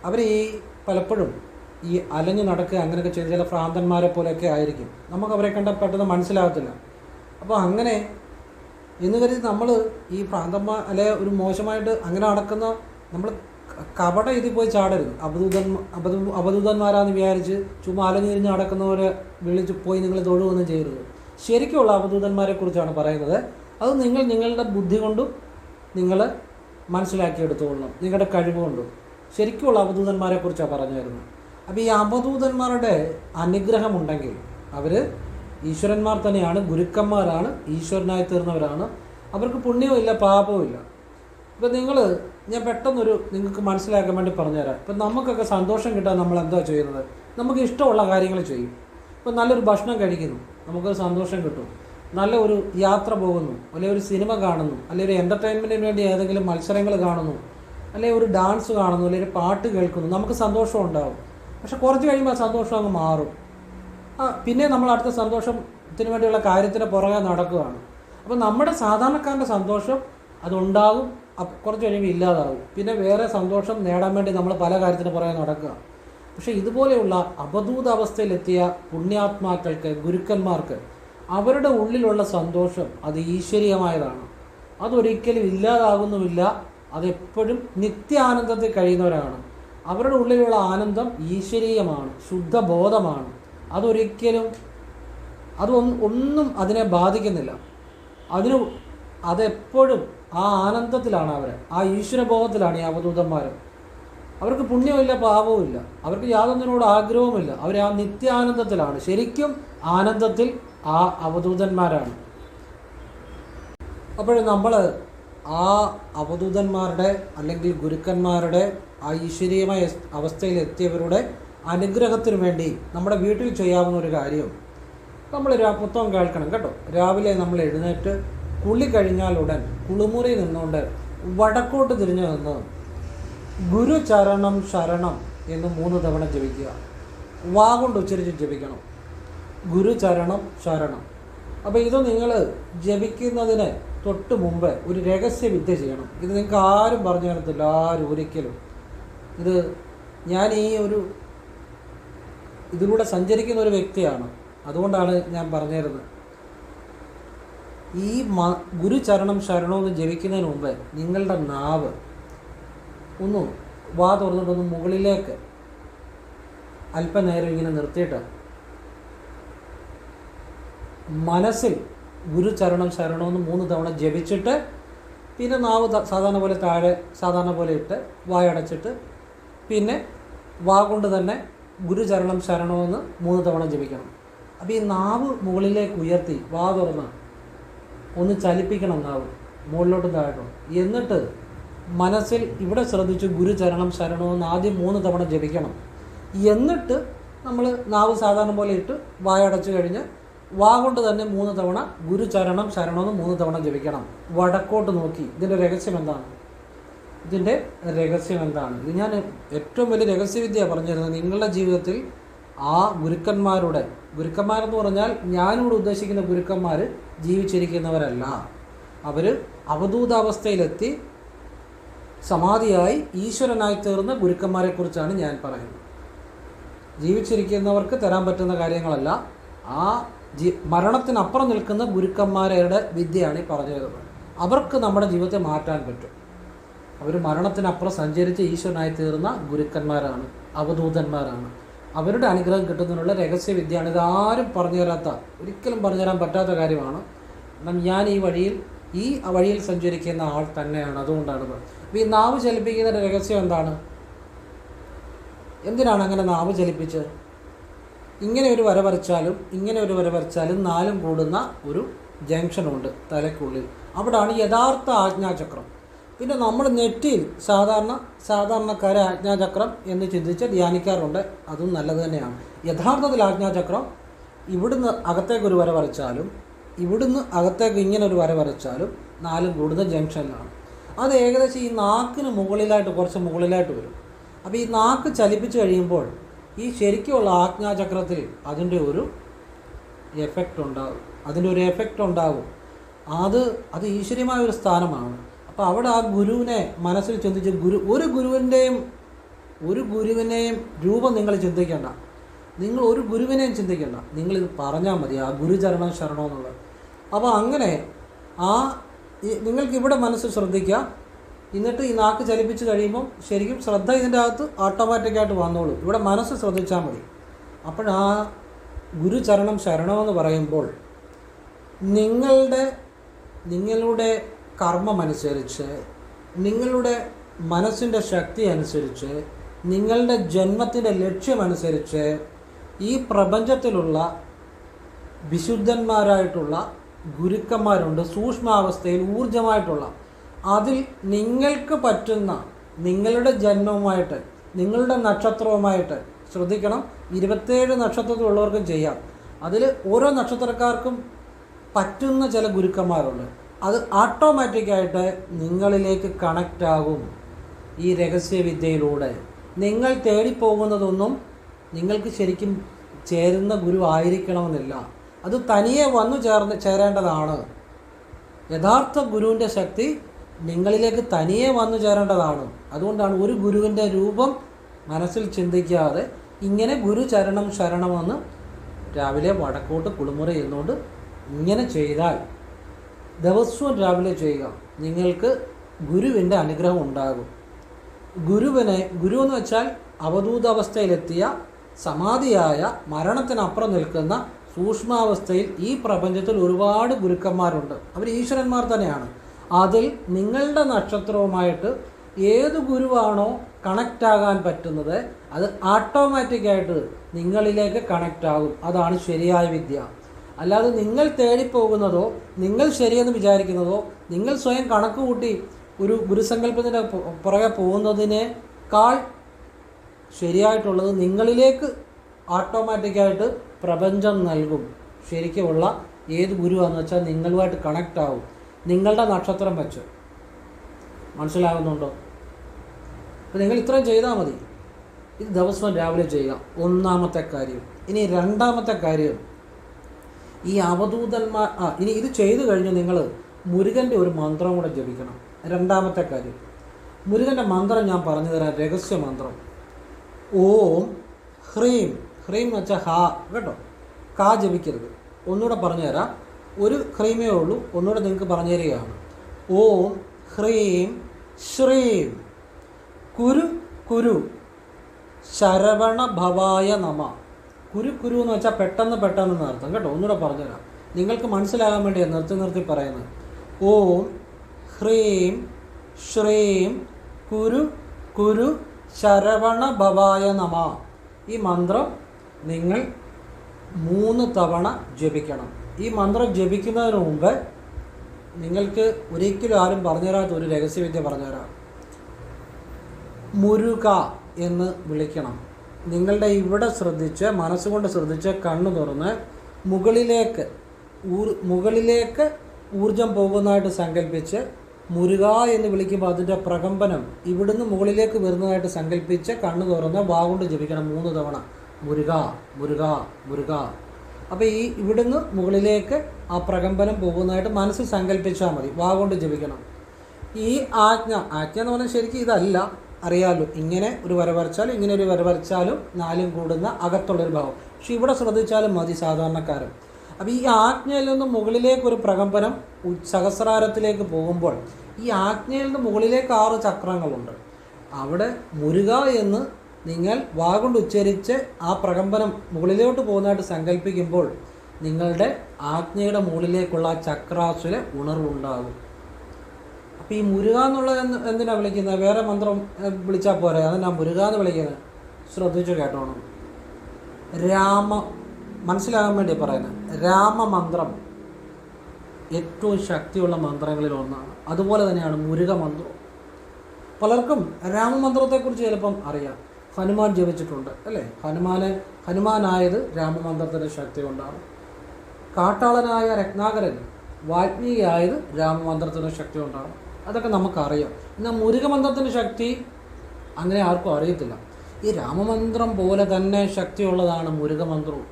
അവർ പലപ്പോഴും ഈ അലഞ്ഞു നടക്കുക അങ്ങനെയൊക്കെ ചെയ്ത് ചില ഭ്രാന്തന്മാരെ പോലെയൊക്കെ ആയിരിക്കും. നമുക്കവരെ കണ്ടാൽ പെട്ടെന്ന് മനസ്സിലാകത്തില്ല. അപ്പോൾ അങ്ങനെ എന്ന് കരുതി നമ്മൾ ഈ ഭ്രാന്തന്മാർ അല്ലെ ഒരു മോശമായിട്ട് അങ്ങനെ നടക്കുന്ന നമ്മൾ കപട ഇതിൽ പോയി ചാടരുത്. അവധൂതന്മാരാന്ന് വിചാരിച്ച് ചുമ്മാ അലഞ്ഞു തിരിഞ്ഞ് നടക്കുന്നവരെ വിളിച്ച് പോയി നിങ്ങൾ തൊഴുവൊന്നും ചെയ്യരുത്. ശരിക്കുള്ള അവധൂതന്മാരെ കുറിച്ചാണ് പറയുന്നത്. അത് നിങ്ങളുടെ ബുദ്ധി കൊണ്ടും നിങ്ങൾ മനസ്സിലാക്കിയെടുത്തുകൊള്ളണം, നിങ്ങളുടെ കഴിവുകൊണ്ടും. ശരിക്കുള്ള അവധൂതന്മാരെ കുറിച്ചാണ് പറഞ്ഞു തരുന്നത്. അപ്പോൾ ഈ അവധൂതന്മാരുടെ അനുഗ്രഹമുണ്ടെങ്കിൽ അവർ ഈശ്വരന്മാർ തന്നെയാണ്, ഗുരുക്കന്മാരാണ്, ഈശ്വരനായി തീർന്നവരാണ്. അവർക്ക് പുണ്യവും ഇല്ല പാപവും ഇല്ല. ഇപ്പം ഞാൻ പെട്ടെന്നൊരു നിങ്ങൾക്ക് മനസ്സിലാക്കാൻ വേണ്ടി പറഞ്ഞുതരാം. ഇപ്പം നമുക്കൊക്കെ സന്തോഷം കിട്ടാൻ നമ്മൾ എന്താ ചെയ്യുന്നത്? നമുക്ക് ഇഷ്ടമുള്ള കാര്യങ്ങൾ ചെയ്യും. ഇപ്പം നല്ലൊരു ഭക്ഷണം കഴിക്കുന്നു, നമുക്കൊരു സന്തോഷം കിട്ടും. നല്ല ഒരു യാത്ര പോകുന്നു, അല്ലെങ്കിൽ ഒരു സിനിമ കാണുന്നു, അല്ലെങ്കിൽ ഒരു എൻ്റർടൈൻമെൻറ്റിന് വേണ്ടി ഏതെങ്കിലും മത്സരങ്ങൾ കാണുന്നു, അല്ലെങ്കിൽ ഒരു ഡാൻസ് കാണുന്നു, അല്ലെങ്കിൽ ഒരു പാട്ട് കേൾക്കുന്നു, നമുക്ക് സന്തോഷം ഉണ്ടാകും. പക്ഷെ കുറച്ച് കഴിയുമ്പോൾ ആ സന്തോഷം അങ്ങ് മാറും. പിന്നെ നമ്മൾ അടുത്ത സന്തോഷത്തിന് വേണ്ടിയുള്ള കാര്യത്തിന് പുറകെ നടക്കുകയാണ്. അപ്പോൾ നമ്മുടെ സാധാരണക്കാരൻ്റെ സന്തോഷം അതുണ്ടാകും, കുറച്ച് കഴിയുമ്പോൾ ഇല്ലാതാകും. പിന്നെ വേറെ സന്തോഷം നേടാൻ വേണ്ടി നമ്മൾ പല കാര്യത്തിന് പുറകെ നടക്കുക. പക്ഷേ ഇതുപോലെയുള്ള അവധൂത അവസ്ഥയിലെത്തിയ പുണ്യാത്മാക്കൾക്ക്, ഗുരുക്കന്മാർക്ക് അവരുടെ ഉള്ളിലുള്ള സന്തോഷം അത് ഈശ്വരീയമായതാണ്. അതൊരിക്കലും ഇല്ലാതാകുന്നുമില്ല. അതെപ്പോഴും നിത്യാനന്ദത്തിൽ കഴിയുന്നവരാണ്. അവരുടെ ഉള്ളിലുള്ള ആനന്ദം ഈശ്വരീയമാണ്, ശുദ്ധബോധമാണ്. അതൊന്നും അതിനെ ബാധിക്കുന്നില്ല. അതെപ്പോഴും ആ ആനന്ദത്തിലാണ് അവർ, ആ ഈശ്വരബോധത്തിലാണ് ഈ അവധൂതന്മാർ. അവർക്ക് പുണ്യമില്ല പാപവുമില്ല, അവർക്ക് യാതൊന്നിനോട് ആഗ്രഹവുമില്ല. അവർ ആ നിത്യാനന്ദത്തിലാണ്, ശരിക്കും ആനന്ദത്തിൽ ആ അവധൂതന്മാരാണ്. അപ്പോൾ നമ്മൾ ആ അവധൂതന്മാരുടെ അല്ലെങ്കിൽ ഗുരുക്കന്മാരുടെ ആ ഈശ്വരീയമായ അവസ്ഥയിലെത്തിയവരുടെ അനുഗ്രഹത്തിന് വേണ്ടി നമ്മുടെ വീട്ടിൽ ചെയ്യാവുന്ന ഒരു കാര്യം, നമ്മൾ പുസ്തകം കേൾക്കണം കേട്ടോ. രാവിലെ നമ്മൾ എഴുന്നേറ്റ് കുളി കഴിഞ്ഞാലുടൻ കുളിമുറി നിന്നുകൊണ്ട് വടക്കോട്ട് തിരിഞ്ഞു നിന്ന് ഗുരുചരണം ശരണം എന്ന് 3 തവണ ജപിക്കുക. വാ കൊണ്ട് ഉച്ചരിച്ച് ജപിക്കണം, ഗുരുചരണം ശരണം. അപ്പോൾ ഇത് നിങ്ങൾ ജപിക്കുന്നതിന് തൊട്ട് മുമ്പ് ഒരു രഹസ്യവിദ്യ ചെയ്യണം. ഇത് നിങ്ങൾക്ക് ആരും പറഞ്ഞു തരത്തില്ല, ആരും ഒരിക്കലും. ഇത് ഞാൻ ഇതിലൂടെ സഞ്ചരിക്കുന്ന ഒരു വ്യക്തിയാണ്, അതുകൊണ്ടാണ് ഞാൻ പറഞ്ഞു തരുന്നത്. ഈ ഗുരുചരണം ശരണമെന്ന് ജപിക്കുന്നതിന് മുമ്പ് നിങ്ങളുടെ നാവ് വാ തുറന്നിട്ടൊന്ന് മുകളിലേക്ക് അല്പനേരം ഇങ്ങനെ നിർത്തിയിട്ട് മനസ്സിൽ ഗുരുചരണം ശരണമെന്ന് 3 തവണ ജപിച്ചിട്ട് പിന്നെ നാവ് സാധാരണ പോലെ താഴെ സാധാരണ പോലെ ഇട്ട് വായടച്ചിട്ട് പിന്നെ വാ കൊണ്ട് തന്നെ ഗുരുചരണം ശരണമെന്ന് 3 തവണ ജപിക്കണം. അപ്പോൾ ഈ നാവ് മുകളിലേക്ക് ഉയർത്തി വാ തുറന്ന് ഒന്ന് ചലിപ്പിക്കണം, നാവ് മുകളിലോട്ട് താഴോട്ടും. എന്നിട്ട് മനസ്സിൽ ഇവിടെ ശ്രദ്ധിച്ച് ഗുരുചരണം ശരണമെന്ന് ആദ്യം 3 തവണ ജപിക്കണം. എന്നിട്ട് നമ്മൾ നാവ് സാധാരണ പോലെ ഇട്ട് വായടച്ചു കഴിഞ്ഞ് വാ കൊണ്ട് തന്നെ 3 തവണ ഗുരുചരണം ശരണമെന്ന് 3 തവണ ജപിക്കണം, വടക്കോട്ട് നോക്കി. ഇതിൻ്റെ രഹസ്യം എന്താണ്? ഇത് ഞാൻ ഏറ്റവും വലിയ രഹസ്യവിദ്യ പറഞ്ഞിരുന്നത്. നിങ്ങളുടെ ജീവിതത്തിൽ ആ ഗുരുക്കന്മാരെന്ന് പറഞ്ഞാൽ ഞാനിവിടെ ഉദ്ദേശിക്കുന്ന ഗുരുക്കന്മാർ ജീവിച്ചിരിക്കുന്നവരല്ല. അവർ അവധൂതാവസ്ഥയിലെത്തി സമാധിയായി ഈശ്വരനായി തീർന്ന ഗുരുക്കന്മാരെക്കുറിച്ചാണ് ഞാൻ പറയുന്നത്. ജീവിച്ചിരിക്കുന്നവർക്ക് തരാൻ പറ്റുന്ന കാര്യങ്ങളല്ല, ആ മരണത്തിനപ്പുറം നിൽക്കുന്ന ഗുരുക്കന്മാരുടെ വിദ്യയാണ് ഈ പറഞ്ഞു തരുന്നത്. അവർക്ക് നമ്മുടെ ജീവിതത്തെ മാറ്റാൻ പറ്റും. അവർ മരണത്തിനപ്പുറം സഞ്ചരിച്ച് ഈശ്വരനായി തീർന്ന ഗുരുക്കന്മാരാണ്, അവധൂതന്മാരാണ്. അവരുടെ അനുഗ്രഹം കിട്ടുന്നതിനുള്ള രഹസ്യവിദ്യയാണ്. ഇതാരും പറഞ്ഞു തരാത്ത, ഒരിക്കലും പറഞ്ഞു തരാൻ പറ്റാത്ത കാര്യമാണ്. ഞാൻ ഈ വഴിയിൽ സഞ്ചരിക്കുന്ന ആൾ തന്നെയാണ്, അതുകൊണ്ടാണ്. അപ്പോൾ ഈ നാവ് ചലിപ്പിക്കുന്നതിൻ്റെ രഹസ്യം എന്താണ്? എന്തിനാണ് അങ്ങനെ നാവ് ചലിപ്പിച്ച്? ഇങ്ങനെ ഒരു വര വരച്ചാലും 4 കൂടുന്ന ഒരു ജംഗ്ഷനുണ്ട് തലയ്ക്കുള്ളിൽ. അവിടാണ് യഥാർത്ഥ ആജ്ഞാചക്രം. പിന്നെ നമ്മൾ നെറ്റിയിൽ സാധാരണക്കാരെ ആജ്ഞാചക്രം എന്ന് ചിന്തിച്ച് ധ്യാനിക്കാറുണ്ട്, അതും നല്ലത് തന്നെയാണ്. യഥാർത്ഥത്തിൽ ആജ്ഞാചക്രം ഇവിടുന്ന് അകത്തേക്ക് ഒരു വര വരച്ചാലും ഇവിടുന്ന് അകത്തേക്ക് ഇങ്ങനെ ഒരു വര വരച്ചാലും 4 കൂടുന്ന ജംഗ്ഷനിലാണ്. അത് ഏകദേശം ഈ നാക്കിന് കുറച്ച് മുകളിലായിട്ട് വരും. അപ്പോൾ ഈ നാക്ക് ചലിപ്പിച്ച് കഴിയുമ്പോൾ ഈ ശരിക്കുള്ള ആജ്ഞാചക്രത്തിൽ അതിൻ്റെ ഒരു എഫക്റ്റ് ഉണ്ടാകും. അത് ഈശ്വര്യമായ ഒരു സ്ഥാനമാണ്. അപ്പോൾ അവിടെ ആ ഗുരുവിനെ മനസ്സിൽ ചിന്തിച്ച് ഒരു ഗുരുവിനെയും രൂപം നിങ്ങൾ ചിന്തിക്കേണ്ട, നിങ്ങൾ ഒരു ഗുരുവിനെയും ചിന്തിക്കേണ്ട, നിങ്ങളിത് പറഞ്ഞാൽ മതി, ആ ഗുരുചരണം ശരണമെന്നുള്ളത്. അപ്പോൾ അങ്ങനെ നിങ്ങൾക്ക് ഇവിടെ മനസ്സ് ശ്രദ്ധിക്കുക. എന്നിട്ട് ഈ നാക്ക് ചലിപ്പിച്ച് കഴിയുമ്പം ശരിക്കും ശ്രദ്ധ ഇതിൻ്റെ അകത്ത് ഓട്ടോമാറ്റിക്കായിട്ട് വന്നോളൂ. ഇവിടെ മനസ്സ് ശ്രദ്ധിച്ചാൽ മതി. അപ്പോൾ ആ ഗുരുചരണം ശരണമെന്ന് പറയുമ്പോൾ നിങ്ങളുടെ കർമ്മമനുസരിച്ച്, നിങ്ങളുടെ മനസ്സിൻ്റെ ശക്തി അനുസരിച്ച്, നിങ്ങളുടെ ജന്മത്തിൻ്റെ ലക്ഷ്യമനുസരിച്ച് ഈ പ്രപഞ്ചത്തിലുള്ള വിശുദ്ധന്മാരായിട്ടുള്ള ഗുരുക്കന്മാരുണ്ട്, സൂക്ഷ്മാവസ്ഥയിൽ ഊർജമായിട്ടുള്ള. അതിൽ നിങ്ങൾക്ക് പറ്റുന്ന നിങ്ങളുടെ ജന്മവുമായിട്ട്, നിങ്ങളുടെ നക്ഷത്രവുമായിട്ട് ശ്രദ്ധിക്കണം. 27 നക്ഷത്രത്തിലുള്ളവർക്കും ചെയ്യാം. അതിൽ ഓരോ നക്ഷത്രക്കാർക്കും പറ്റുന്ന ചില ഗുരുക്കന്മാരുണ്ട്. അത് ഓട്ടോമാറ്റിക്കായിട്ട് നിങ്ങളിലേക്ക് കണക്റ്റ് ആകും. ഈ രഹസ്യവിദ്യയിലൂടെ നിങ്ങൾ തേടിപ്പോകുന്നതൊന്നും നിങ്ങൾക്ക് ശരിക്കും ചേരുന്ന ഗുരു ആയിരിക്കണമെന്നില്ല. അത് തനിയെ വന്നു ചേരേണ്ടതാണ്. യഥാർത്ഥ ഗുരുവിൻ്റെ ശക്തി നിങ്ങളിലേക്ക് തനിയെ വന്നു ചേരേണ്ടതാണ്. അതുകൊണ്ടാണ് ഒരു ഗുരുവിൻ്റെ രൂപം മനസ്സിൽ ചിന്തിക്കാതെ ഇങ്ങനെ ഗുരുചരണം ശരണമെന്ന് രാവിലെ വടക്കോട്ട് കുളിമുറ ചെയ്യുന്നതുകൊണ്ട് ഇങ്ങനെ ചെയ്താൽ, ദിവസവും രാവിലെ ചെയ്യുക, നിങ്ങൾക്ക് ഗുരുവിൻ്റെ അനുഗ്രഹം ഉണ്ടാകും. ഗുരു എന്ന് വെച്ചാൽ അവധൂതാവസ്ഥയിലെത്തിയ സമാധിയായ മരണത്തിനപ്പുറം നിൽക്കുന്ന സൂക്ഷ്മാവസ്ഥയിൽ ഈ പ്രപഞ്ചത്തിൽ ഒരുപാട് ഗുരുക്കന്മാരുണ്ട്. അവർ ഈശ്വരന്മാർ തന്നെയാണ്. അതിൽ നിങ്ങളുടെ നക്ഷത്രവുമായിട്ട് ഏത് ഗുരുവാണോ കണക്റ്റ് ആകാൻ പറ്റുന്നത് അത് ഓട്ടോമാറ്റിക്കായിട്ട് നിങ്ങളിലേക്ക് കണക്റ്റ് ആകും. അതാണ് ശരിയായ വിദ്യ. അല്ലാതെ നിങ്ങൾ തേടിപ്പോകുന്നതോ നിങ്ങൾ ശരിയെന്ന് വിചാരിക്കുന്നതോ നിങ്ങൾ സ്വയം കണക്ക് കൂട്ടി ഒരു ഗുരുസങ്കല്പത്തിൻ്റെ പുറകെ പോകുന്നതിനേക്കാൾ ശരിയായിട്ടുള്ളത് നിങ്ങളിലേക്ക് ഓട്ടോമാറ്റിക്കായിട്ട് പ്രപഞ്ചം നൽകും. ശരിക്കുമുള്ള ഏത് ഗുരുവാണെന്ന് വെച്ചാൽ നിങ്ങളുമായിട്ട് കണക്റ്റ് ആവും, നിങ്ങളുടെ നക്ഷത്രം വെച്ച്. മനസ്സിലാകുന്നുണ്ടോ? അപ്പോൾ നിങ്ങൾ ഇത്രയും ചെയ്താൽ മതി. ഇത് ദിവസവും രാവിലെ ചെയ്യുക, ഒന്നാമത്തെ കാര്യം. ഇനി രണ്ടാമത്തെ കാര്യം, ഈ അവധൂതന്മാർ ഇനി ഇത് ചെയ്തു കഴിഞ്ഞ് നിങ്ങൾ മുരുകൻ്റെ ഒരു മന്ത്രം കൂടെ ജപിക്കണം. രണ്ടാമത്തെ കാര്യം, മുരുകൻ്റെ മന്ത്രം ഞാൻ പറഞ്ഞു തരാം, രഹസ്യ മന്ത്രം. ഓം ഹ്രീം, ഹ്രീം എന്ന് വെച്ചാൽ ഹാ കേട്ടോ, കാ ജപിക്കരുത്. ഒന്നുകൂടെ പറഞ്ഞു തരാം, ഒരു ഹ്രീമേ ഉള്ളൂ, ഒന്നുകൂടെ നിങ്ങൾക്ക് പറഞ്ഞു തരികയാണ്. ഓം ഹ്രീം ശ്രീം കുരു കുരു ശരവണ ഭവായ നമ. കുരു കുരു എന്ന് വെച്ചാൽ പെട്ടെന്ന് പെട്ടെന്ന് അർത്ഥം കേട്ടോ. ഒന്നുകൂടെ പറഞ്ഞുതരാം. നിങ്ങൾക്ക് മനസ്സിലാകാൻ വേണ്ടിയാണ് നിർത്തി പറയുന്നത്. ഓം ഹ്രീം ശ്രീം കുരു കുരു ശരവണ ഭവായ നമ. ഈ മന്ത്രം നിങ്ങൾ 3 തവണ ജപിക്കണം. ഈ മന്ത്രം ജപിക്കുന്നതിന് മുമ്പ് നിങ്ങൾക്ക് ഒരിക്കലും ആരും പറഞ്ഞുതരാത്ത ഒരു രഹസ്യവിദ്യ പറഞ്ഞുതരാം. മുരുക എന്ന് വിളിക്കണം. നിങ്ങളുടെ ഇവിടെ ശ്രദ്ധിച്ച്, മനസ്സുകൊണ്ട് ശ്രദ്ധിച്ച്, കണ്ണു തുറന്ന് മുകളിലേക്ക് ഊർജം പോകുന്നതായിട്ട് സങ്കല്പിച്ച് മുരുക എന്ന് വിളിക്കുമ്പോൾ അതിൻ്റെ പ്രകമ്പനം ഇവിടുന്ന് മുകളിലേക്ക് വരുന്നതായിട്ട് സങ്കല്പിച്ച് കണ്ണു തുറന്ന് വാഗുകൊണ്ട് ജപിക്കണം 3 തവണ. മുരുക മുരുക മുരുക. അപ്പോൾ ഈ ഇവിടുന്ന് മുകളിലേക്ക് ആ പ്രകമ്പനം പോകുന്നതായിട്ട് മനസ്സിൽ സങ്കല്പിച്ചാൽ മതി. വാഗുകൊണ്ട് ജപിക്കണം. ഈ ആജ്ഞ എന്ന് പറഞ്ഞാൽ ശരിക്കും ഇതല്ല, അറിയാമല്ലോ. ഇങ്ങനെ ഒരു വര വരച്ചാലും ഇങ്ങനെ ഒരു വര വരച്ചാലും 4 കൂടുന്ന അകത്തുള്ളൊരു ഭാവം. പക്ഷെ ഇവിടെ ശ്രദ്ധിച്ചാലും മതി സാധാരണക്കാരൻ. അപ്പോൾ ഈ ആജ്ഞയിൽ നിന്ന് മുകളിലേക്കൊരു പ്രകമ്പനം സഹസ്രാരത്തിലേക്ക് പോകുമ്പോൾ ഈ ആജ്ഞയിൽ നിന്ന് മുകളിലേക്ക് 6 ചക്രങ്ങളുണ്ട്. അവിടെ മുരുക എന്ന് നിങ്ങൾ വാഗുകൊണ്ട് ഉച്ചരിച്ച് ആ പ്രകമ്പനം മുകളിലോട്ട് പോകുന്നതായിട്ട് സങ്കല്പിക്കുമ്പോൾ നിങ്ങളുടെ ആജ്ഞയുടെ മുകളിലേക്കുള്ള ചക്രാസുര ഉണർവുണ്ടാകും. അപ്പോൾ ഈ മുരുക എന്നുള്ളത് എന്തിനാണ് വിളിക്കുന്നത്? വേറെ മന്ത്രം വിളിച്ചാൽ പോരെ, അതെന്നാ മുരുക എന്ന് വിളിക്കുന്നത്? ശ്രദ്ധിച്ചു കേട്ടോണം. മനസ്സിലാകാൻ വേണ്ടി പറയുന്നത്, രാമമന്ത്രം ഏറ്റവും ശക്തിയുള്ള മന്ത്രങ്ങളിൽ ഒന്നാണ്. അതുപോലെ തന്നെയാണ് മുരുക മന്ത്രം. പലർക്കും രാമമന്ത്രത്തെക്കുറിച്ച് ചിലപ്പം അറിയാം. ഹനുമാൻ ജപിച്ചിട്ടുണ്ട് അല്ലേ? ഹനുമാനായത് രാമമന്ത്രത്തിൻ്റെ ശക്തി കൊണ്ടാണ്. കാട്ടാളനായ രത്നാകരൻ വാൽമീകിയായത് രാമമന്ത്രത്തിൻ്റെ ശക്തി കൊണ്ടാണ്. അതൊക്കെ നമുക്കറിയാം. എന്നാൽ മുരുകമന്ത്രത്തിൻ്റെ ശക്തി അങ്ങനെ ആർക്കും അറിയത്തില്ല. ഈ രാമമന്ത്രം പോലെ തന്നെ ശക്തിയുള്ളതാണ് മുരുകമന്ത്രവും.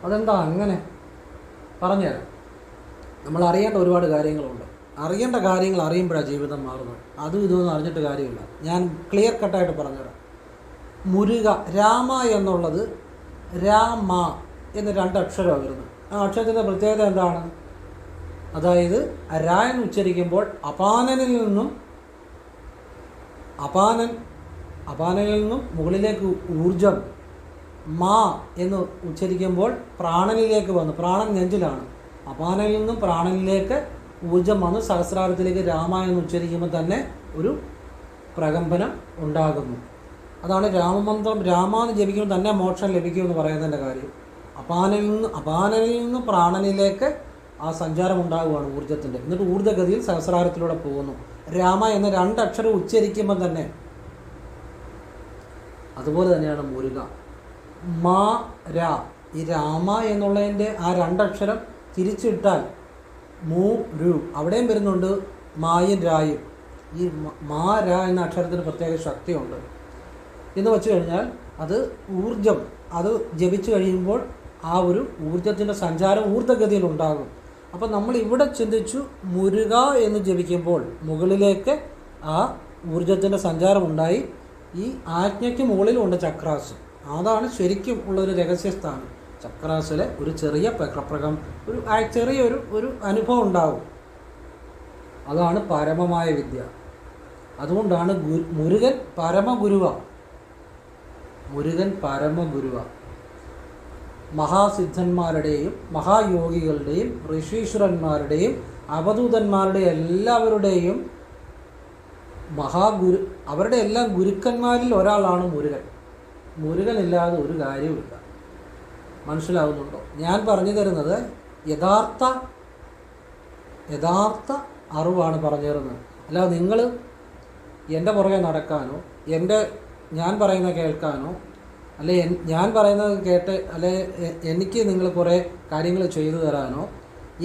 അതെന്താ അങ്ങനെ? പറഞ്ഞുതരാം. നമ്മൾ അറിയേണ്ട ഒരുപാട് കാര്യങ്ങളുണ്ട്. അറിയേണ്ട കാര്യങ്ങൾ അറിയുമ്പോഴാണ് ജീവിതം മാറുന്നത്. അതും ഇതൊന്നും അറിഞ്ഞിട്ട് കാര്യമില്ല. ഞാൻ ക്ലിയർ കട്ടായിട്ട് പറഞ്ഞുതരാം. മുരുക, രാമ എന്നുള്ളത് രാമ എന്ന് 2 അക്ഷരമാണ് വരുന്നത്. ആ അക്ഷരത്തിൻ്റെ പ്രത്യേകത എന്താണ്? അതായത് രാ എന്ന് ഉച്ചരിക്കുമ്പോൾ അപാനനിൽ നിന്നും മുകളിലേക്ക് ഊർജം, മാ എന്ന് ഉച്ചരിക്കുമ്പോൾ പ്രാണനിലേക്ക് വന്നു. പ്രാണൻ നെഞ്ചിലാണ്. അപാനനിൽ നിന്നും പ്രാണനിലേക്ക് ഊർജം വന്ന് സഹസ്രാരത്തിലേക്ക് രാമ എന്ന് ഉച്ചരിക്കുമ്പോൾ തന്നെ ഒരു പ്രകമ്പനം ഉണ്ടാകുന്നു. അതാണ് രാമമന്ത്രം. രാമ എന്ന് ജപിക്കുമ്പോൾ തന്നെ മോക്ഷം ലഭിക്കുമെന്ന് പറയുന്നതിൻ്റെ കാര്യം. അപാനനിൽ നിന്ന് പ്രാണനിലേക്ക് ആ സഞ്ചാരം ഉണ്ടാകുകയാണ് ഊർജത്തിൻ്റെ. എന്നിട്ട് ഊർജ്ജഗതിയിൽ സഹസ്രാരത്തിലൂടെ പോകുന്നു. രാമ എന്ന 2 അക്ഷരം ഉച്ചരിക്കുമ്പോൾ തന്നെ. അതുപോലെ തന്നെയാണ് മുരുക. മാ രാ. ഈ രാമ എന്നുള്ളതിൻ്റെ ആ 2 അക്ഷരം തിരിച്ചിട്ടാൽ മൂ രു, അവിടെയും വരുന്നുണ്ട് മായും രായും. ഈ മാ രാ എന്ന അക്ഷരത്തിന് പ്രത്യേക ശക്തിയുണ്ട് എന്ന് വെച്ച് കഴിഞ്ഞാൽ അത് ഊർജം, അത് ജപിച്ചു കഴിയുമ്പോൾ ആ ഒരു ഊർജത്തിൻ്റെ സഞ്ചാരം ഊർജ്ജഗതിയിൽ ഉണ്ടാകും. അപ്പം നമ്മൾ ഇവിടെ ചിന്തിച്ചു മുരുക എന്ന് ജപിക്കുമ്പോൾ മുകളിലേക്ക് ആ ഊർജത്തിൻ്റെ സഞ്ചാരം ഉണ്ടായി. ഈ ആജ്ഞയ്ക്ക് മുകളിലുണ്ട് ചക്രാസ്. അതാണ് ശരിക്കും ഉള്ളൊരു രഹസ്യസ്ഥാനം. ചക്രാസിലെ ഒരു ചെറിയ ചെറിയൊരു അനുഭവം ഉണ്ടാകും. അതാണ് പരമമായ വിദ്യ. അതുകൊണ്ടാണ് മുരുകൻ പരമഗുരുവ. മഹാസിദ്ധന്മാരുടെയും മഹായോഗികളുടെയും ഋഷീശ്വരന്മാരുടെയും അവധൂതന്മാരുടെയും എല്ലാവരുടെയും അവരുടെ എല്ലാം ഗുരുക്കന്മാരിൽ ഒരാളാണ് മുരുകൻ. മുരുകനില്ലാതെ ഒരു കാര്യവുമില്ല. മനസ്സിലാവുന്നുണ്ടോ? ഞാൻ പറഞ്ഞു തരുന്നത് യഥാർത്ഥ അറിവാണ് പറഞ്ഞു തരുന്നത്. അല്ലാതെ നിങ്ങൾ എൻ്റെ പുറകെ നടക്കാനോ ഞാൻ പറയുന്നത് കേൾക്കാനോ അല്ലെ ഞാൻ പറയുന്നത് കേട്ട് അല്ലെ എനിക്ക് നിങ്ങൾ കുറേ കാര്യങ്ങൾ ചെയ്തു തരാനോ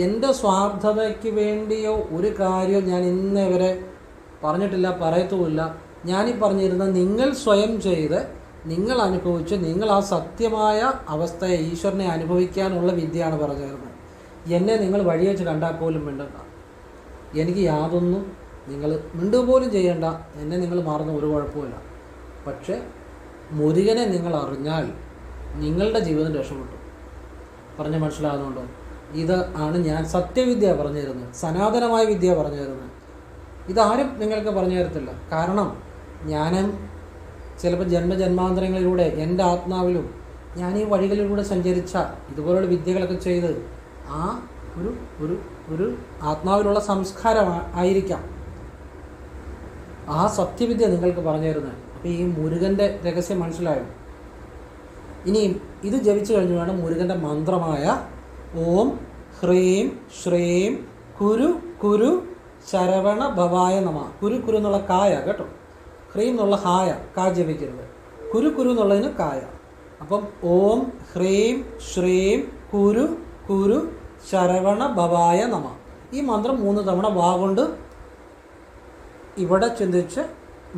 എൻ്റെ സ്വാർത്ഥതയ്ക്ക് വേണ്ടിയോ ഒരു കാര്യവും ഞാൻ ഇന്നേ വരെ പറഞ്ഞിട്ടില്ല, പറയത്തുമില്ല. ഞാനീ പറഞ്ഞിരുന്ന നിങ്ങൾ സ്വയം ചെയ്ത് നിങ്ങൾ അനുഭവിച്ച് നിങ്ങൾ ആ സത്യമായ അവസ്ഥയെ ഈശ്വരനെ അനുഭവിക്കാനുള്ള വിദ്യയാണ് പറഞ്ഞു തരുന്നത്. എന്നെ നിങ്ങൾ വഴി വെച്ച് കണ്ടാൽ പോലും മിണ്ടണ്ട. എനിക്ക് യാതൊന്നും നിങ്ങൾ മിണ്ടുക പോലും ചെയ്യേണ്ട. എന്നെ നിങ്ങൾ മാറുന്ന ഒരു കുഴപ്പമില്ല. പക്ഷേ മുരുകനെ നിങ്ങൾ അറിഞ്ഞാൽ നിങ്ങളുടെ ജീവിതം രക്ഷപ്പെട്ടു. പറഞ്ഞ് മനസ്സിലാകുന്നുണ്ടോ? ഇത് ആണ് ഞാൻ സത്യവിദ്യ പറഞ്ഞു തരുന്നത്, സനാതനമായ വിദ്യ പറഞ്ഞു തരുന്നത്. ഇതാരും നിങ്ങൾക്ക് പറഞ്ഞു തരത്തില്ല. കാരണം ഞാനും ചിലപ്പോൾ ജന്മജന്മാന്തരങ്ങളിലൂടെ എൻ്റെ ആത്മാവിലും ഞാൻ ഈ വഴികളിലൂടെ സഞ്ചരിച്ച ഇതുപോലുള്ള വിദ്യകളൊക്കെ ചെയ്ത് ആ ഒരു ഒരു ഒരു ആത്മാവിലുള്ള സംസ്കാരം ആയിരിക്കാം ആ സത്യവിദ്യ നിങ്ങൾക്ക് പറഞ്ഞു തരുന്നത്. അപ്പോൾ ഈ മുരുകൻ്റെ രഹസ്യം മനസ്സിലായോ? ഇനിയും ഇത് ജപിച്ചു കഴിഞ്ഞ് വേണം മുരുകൻ്റെ മന്ത്രമായ ഓം ഹ്രീം ശ്രീം കുരു കുരു ശരവണ ഭവായ നമ. കുരു കുരു എന്നുള്ള കായ കേട്ടോ, ഹ്രീം എന്നുള്ള ഹായ, കാ ജപിക്കരുത്. കുരു കുരു എന്നുള്ളതിന് കായ. അപ്പം ഓം ഹ്രീം ശ്രീം കുരു കുരു ശരവണ ഭവായ നമ. ഈ മന്ത്രം 3 തവണ വാ കൊണ്ട് ഇവിടെ ചിന്തിച്ച്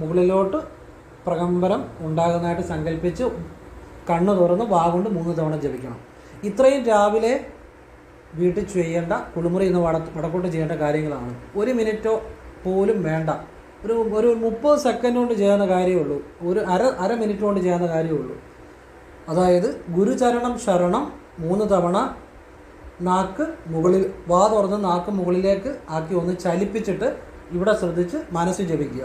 മുകളിലോട്ട് പ്രകമ്പനം ഉണ്ടാകുന്നതായിട്ട് സങ്കല്പിച്ച് കണ്ണ് തുറന്ന് വാ കൊണ്ട് 3 തവണ ജപിക്കണം. ഇത്രയും രാവിലെ വീട്ടിൽ ചെയ്യേണ്ട, കുളിമുറി ഇന്ന് വടക്കോട്ട് ചെയ്യേണ്ട കാര്യങ്ങളാണ്. 1 മിനിറ്റോ പോലും വേണ്ട. ഒരു 30 സെക്കൻഡ് കൊണ്ട് ചെയ്യാവുന്ന കാര്യമുള്ളൂ. ഒരു അര മിനിറ്റ് കൊണ്ട് ചെയ്യാവുന്ന കാര്യമുള്ളൂ. അതായത് ഗുരുചരണം ശരണം 3 തവണ നാക്ക് മുകളിൽ, വാ തുറന്ന് നാക്ക് മുകളിലേക്ക് ആക്കി ഒന്ന് ചലിപ്പിച്ചിട്ട് ഇവിടെ ശ്രദ്ധിച്ച് മനസ്സിൽ ജപിക്കുക.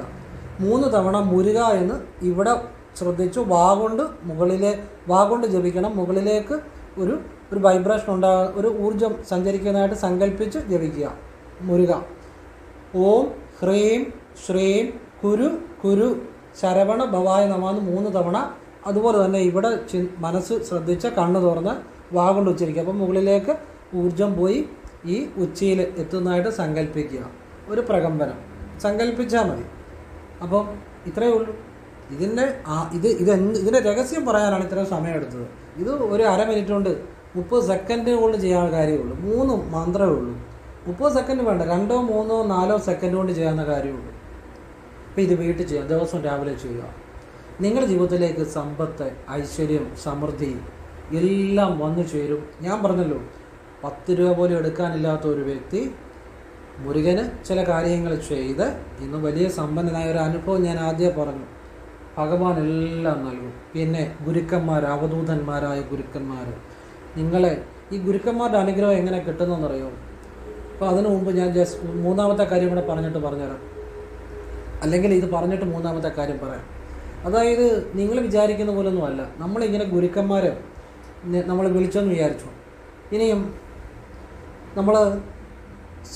3 തവണ മുരുക എന്ന് ഇവിടെ ശ്രദ്ധിച്ചു വാ കൊണ്ട് ജപിക്കണം. മുകളിലേക്ക് ഒരു വൈബ്രേഷൻ ഒരു ഊർജം സഞ്ചരിക്കുന്നതായിട്ട് സങ്കല്പിച്ച് ജപിക്കുക. മുരുക. ഓം ഹ്രീം ശ്രീം കുരു കുരു ശരവണ ഭവായ നമ എന്ന് 3 തവണ. അതുപോലെ തന്നെ ഇവിടെ മനസ്സ് ശ്രദ്ധിച്ച് കണ്ണ് തുറന്ന് വാ കൊണ്ട് ഉച്ചരിക്കുക. അപ്പം മുകളിലേക്ക് ഊർജം പോയി ഈ ഉച്ചയിൽ എത്തുന്നതായിട്ട് സങ്കല്പിക്കുക. ഒരു പ്രകമ്പനം സങ്കല്പിച്ചാൽ മതി. അപ്പം ഇത്രയേ ഉള്ളൂ. ഇതിൻ്റെ രഹസ്യം പറയാനാണ് ഇത്രയും സമയമെടുത്തത്. ഇത് ഒരു അര മിനിറ്റ് കൊണ്ട് 30 സെക്കൻഡ് കൊണ്ട് ചെയ്യാൻ കാര്യമുള്ളൂ. 3 മന്ത്രമേ ഉള്ളൂ. 30 സെക്കൻഡ് വേണ്ട, 2, 3, 4 സെക്കൻഡ് കൊണ്ട് ചെയ്യാവുന്ന കാര്യമുള്ളൂ. അപ്പോൾ ഇത് വീട്ടിൽ ചെയ്യാം, ദിവസം രാവിലെ ചെയ്യുക. നിങ്ങളുടെ ജീവിതത്തിലേക്ക് സമ്പത്ത്, ഐശ്വര്യം, സമൃദ്ധി എല്ലാം വന്നു ചേരും. ഞാൻ പറഞ്ഞല്ലോ, 10 രൂപ പോലും എടുക്കാനില്ലാത്ത ഒരു വ്യക്തി മുരുകന് ചില കാര്യങ്ങൾ ചെയ്ത് ഇന്ന് വലിയ സമ്പന്നനായ ഒരു അനുഭവം ഞാൻ ആദ്യം പറഞ്ഞു. ഭഗവാൻ എല്ലാം നൽകും. പിന്നെ ഗുരുക്കന്മാർ, അവധൂതന്മാരായ ഗുരുക്കന്മാർ, നിങ്ങളെ ഈ ഗുരുക്കന്മാരുടെ അനുഗ്രഹം എങ്ങനെ കിട്ടുന്നതെന്നറിയോ? അപ്പോൾ അതിനു മുമ്പ് ഞാൻ ജസ്റ്റ് 3ാമത്തെ കാര്യം കൂടെ പറഞ്ഞുതരാം. അല്ലെങ്കിൽ ഇത് പറഞ്ഞിട്ട് 3ാമത്തെ കാര്യം പറയാം. അതായത് നിങ്ങൾ വിചാരിക്കുന്ന പോലൊന്നും അല്ല. നമ്മളിങ്ങനെ ഗുരുക്കന്മാരെ നമ്മൾ വിളിച്ചെന്ന് വിചാരിച്ചു. ഇനിയും നമ്മൾ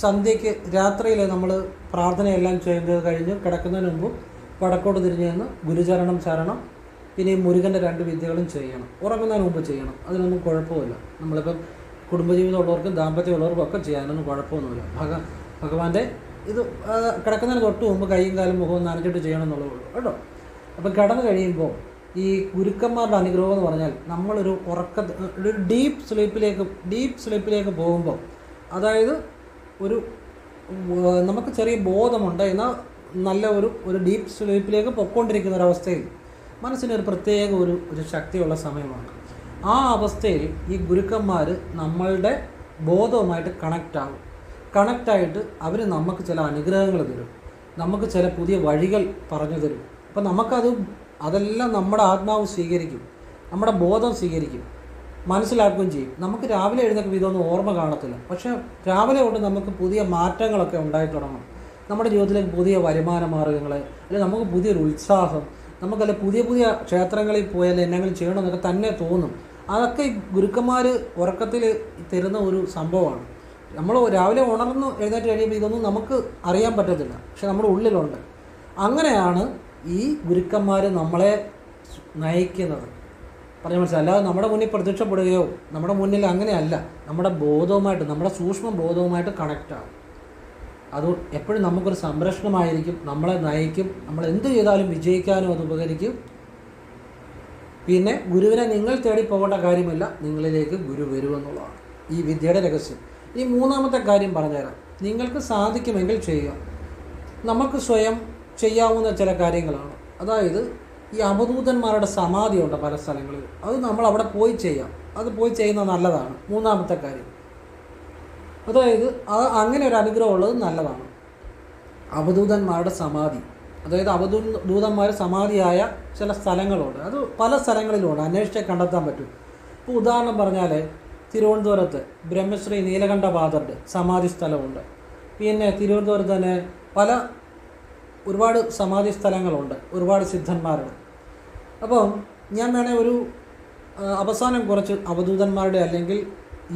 സന്ധ്യയ്ക്ക് രാത്രിയിൽ നമ്മൾ പ്രാർത്ഥനയെല്ലാം ചെയ്യുന്നത് കഴിഞ്ഞ് കിടക്കുന്നതിന് മുമ്പ് വടക്കോട്ട് തിരിഞ്ഞ് നിന്ന് ഗുരുചരണം ശരണം, പിന്നെ ഈ മുരുകൻ്റെ 2 വിദ്യകളും ചെയ്യണം. ഉറങ്ങുന്നതിന് മുമ്പ് ചെയ്യണം. അതിനൊന്നും കുഴപ്പമില്ല. നമ്മളിപ്പം കുടുംബജീവിതം ഉള്ളവർക്കും ദാമ്പത്യം ഉള്ളവർക്കും ഒക്കെ ചെയ്യാനൊന്നും കുഴപ്പമൊന്നുമില്ല. ഭഗവാന്റെ ഇത് കിടക്കുന്നതിന് തൊട്ട് മുമ്പ് കൈയും കാലും മുഖവും നനച്ചിട്ട് ചെയ്യണം എന്നുള്ളതേ ഉള്ളൂ കേട്ടോ. അപ്പം കിടന്നു കഴിയുമ്പോൾ ഈ ഗുരുക്കന്മാരുടെ അനുഗ്രഹം എന്ന് പറഞ്ഞാൽ നമ്മളൊരു ഒരു ഡീപ്പ് സ്ലീപ്പിലേക്ക് പോകുമ്പോൾ, അതായത് നമുക്ക് ചെറിയ ബോധമുണ്ട്, എന്നാൽ നല്ല ഒരു ഡീപ്പ് സ്ലീപ്പിലേക്ക് പൊയ്ക്കൊണ്ടിരിക്കുന്ന ഒരവസ്ഥയിൽ മനസ്സിനൊരു പ്രത്യേക ഒരു ശക്തിയുള്ള സമയമാണ്. ആ അവസ്ഥയിൽ ഈ ഗുരുക്കന്മാർ നമ്മളുടെ ബോധവുമായിട്ട് കണക്റ്റായിട്ട് അവർ നമുക്ക് ചില അനുഗ്രഹങ്ങൾ തരും, നമുക്ക് ചില പുതിയ വഴികൾ പറഞ്ഞു തരും. അപ്പം അതെല്ലാം നമ്മുടെ ആത്മാവ് സ്വീകരിക്കും, നമ്മുടെ ബോധം സ്വീകരിക്കും, മനസ്സിലാക്കുകയും ചെയ്യും. നമുക്ക് രാവിലെ എഴുന്നേൽക്കുമ്പോൾ ഇതൊന്നും ഓർമ്മ കാണത്തില്ല. പക്ഷേ രാവിലെ കൊണ്ട് നമുക്ക് പുതിയ മാറ്റങ്ങളൊക്കെ ഉണ്ടായി തുടങ്ങും. നമ്മുടെ ജീവിതത്തിലേക്ക് പുതിയ വരുമാന മാർഗ്ഗങ്ങൾ, അല്ലെങ്കിൽ നമുക്ക് പുതിയൊരു ഉത്സാഹം, നമുക്കല്ല പുതിയ ക്ഷേത്രങ്ങളിൽ പോയാൽ എന്തെങ്കിലും ചെയ്യണമെന്നൊക്കെ തന്നെ തോന്നും. അതൊക്കെ ഈ ഗുരുക്കന്മാർ ഉറക്കത്തിൽ തരുന്ന ഒരു സംഭവമാണ്. നമ്മൾ രാവിലെ ഉണർന്ന് എഴുന്നേറ്റ് കഴിയുമ്പോൾ ഇതൊന്നും നമുക്ക് അറിയാൻ പറ്റത്തില്ല, പക്ഷെ നമ്മുടെ ഉള്ളിലുണ്ട്. അങ്ങനെയാണ് ഈ ഗുരുക്കന്മാർ നമ്മളെ നയിക്കുന്നത്. പറഞ്ഞ മനസ്സിലായി. അല്ലാതെ നമ്മുടെ മുന്നിൽ പ്രത്യക്ഷപ്പെടുകയോ നമ്മുടെ മുന്നിൽ അങ്ങനെയല്ല, നമ്മുടെ ബോധവുമായിട്ട്, നമ്മുടെ സൂക്ഷ്മ ബോധവുമായിട്ട് കണക്റ്റാകും. അത് എപ്പോഴും നമുക്കൊരു സംരക്ഷണമായിരിക്കും, നമ്മളെ നയിക്കും. നമ്മൾ എന്ത് ചെയ്താലും വിജയിക്കാനും അത് ഉപകരിക്കും. പിന്നെ ഗുരുവിനെ നിങ്ങൾ തേടി പോകേണ്ട കാര്യമില്ല, നിങ്ങളിലേക്ക് ഗുരു വരുമെന്നുള്ളതാണ് ഈ വിദ്യയുടെ രഹസ്യം. ഈ 3ാമത്തെ കാര്യം പറഞ്ഞുതരാം. നിങ്ങൾക്ക് സാധിക്കുമെങ്കിൽ ചെയ്യുക. നമുക്ക് സ്വയം ചെയ്യാവുന്ന ചില കാര്യങ്ങളാണ്. അതായത് ഈ അവധൂതന്മാരുടെ സമാധിയുണ്ട് പല സ്ഥലങ്ങളിൽ. അത് നമ്മൾ അവിടെ പോയി ചെയ്യാം. അത് പോയി ചെയ്യുന്നത് നല്ലതാണ്. 3ാമത്തെ കാര്യം, അതായത് അങ്ങനെ ഒരു അനുഗ്രഹം ഉള്ളത് നല്ലതാണ്. അവധൂതന്മാരുടെ സമാധി, അതായത് അവധൂതന്മാർ സമാധിയായ ചില സ്ഥലങ്ങളുണ്ട്. അത് പല സ്ഥലങ്ങളിലുണ്ട്, അന്വേഷിച്ച് കണ്ടെത്താൻ പറ്റും. ഇപ്പോൾ ഉദാഹരണം പറഞ്ഞാൽ തിരുവനന്തപുരത്ത് ബ്രഹ്മശ്രീ നീലകണ്ഠപാദരുടെ സമാധി സ്ഥലമുണ്ട്. പിന്നെ തിരുവനന്തപുരത്ത് തന്നെ ഒരുപാട് സമാധി സ്ഥലങ്ങളുണ്ട്, ഒരുപാട് സിദ്ധന്മാരുണ്ട്. അപ്പം ഞാൻ വേണേൽ അവസാനം കുറച്ച് അവധൂതന്മാരുടെ അല്ലെങ്കിൽ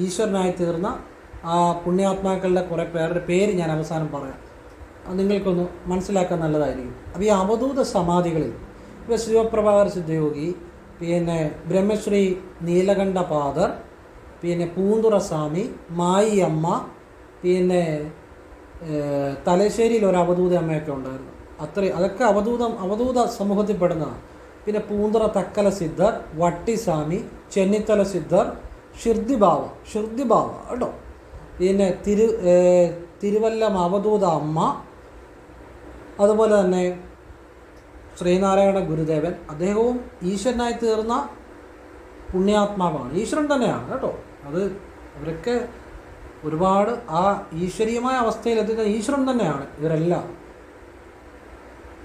ഈശ്വരനായി തീർന്ന ആ പുണ്യാത്മാക്കളുടെ കുറേ പേരുടെ പേര് ഞാൻ അവസാനം പറയാം, അത് നിങ്ങൾക്കൊന്ന് മനസ്സിലാക്കാൻ നല്ലതായിരിക്കും. അപ്പോൾ ഈ അവധൂത സമാധികളിൽ ഇപ്പോൾ ശിവപ്രഭാകർ സിദ്ധയോഗി, പിന്നെ ബ്രഹ്മശ്രീ നീലകണ്ഠപാദർ, പിന്നെ പൂന്തുറസ്വാമി, മായി അമ്മ, പിന്നെ തലശ്ശേരിയിൽ ഒരു അവധൂത അമ്മയൊക്കെ ഉണ്ടായിരുന്നു. അതൊക്കെ അവധൂത സമൂഹത്തിൽപ്പെടുന്നതാണ്. പിന്നെ പൂന്തുറ തക്കല സിദ്ധർ, വട്ടിസ്വാമി, ചെന്നിത്തല സിദ്ധർ, ഷിർദിബാവ കേട്ടോ. പിന്നെ തിരുവല്ലം അവധൂത അമ്മ, അതുപോലെ തന്നെ ശ്രീനാരായണ ഗുരുദേവൻ, അദ്ദേഹവും ഈശ്വരനായി തീർന്ന പുണ്യാത്മാവാണ്, ഈശ്വരൻ തന്നെയാണ് കേട്ടോ. അവരൊക്കെ ഒരുപാട് ആ ഈശ്വരീയമായ അവസ്ഥയിലെത്തുന്ന ഈശ്വരൻ തന്നെയാണ് ഇവരെല്ലാം.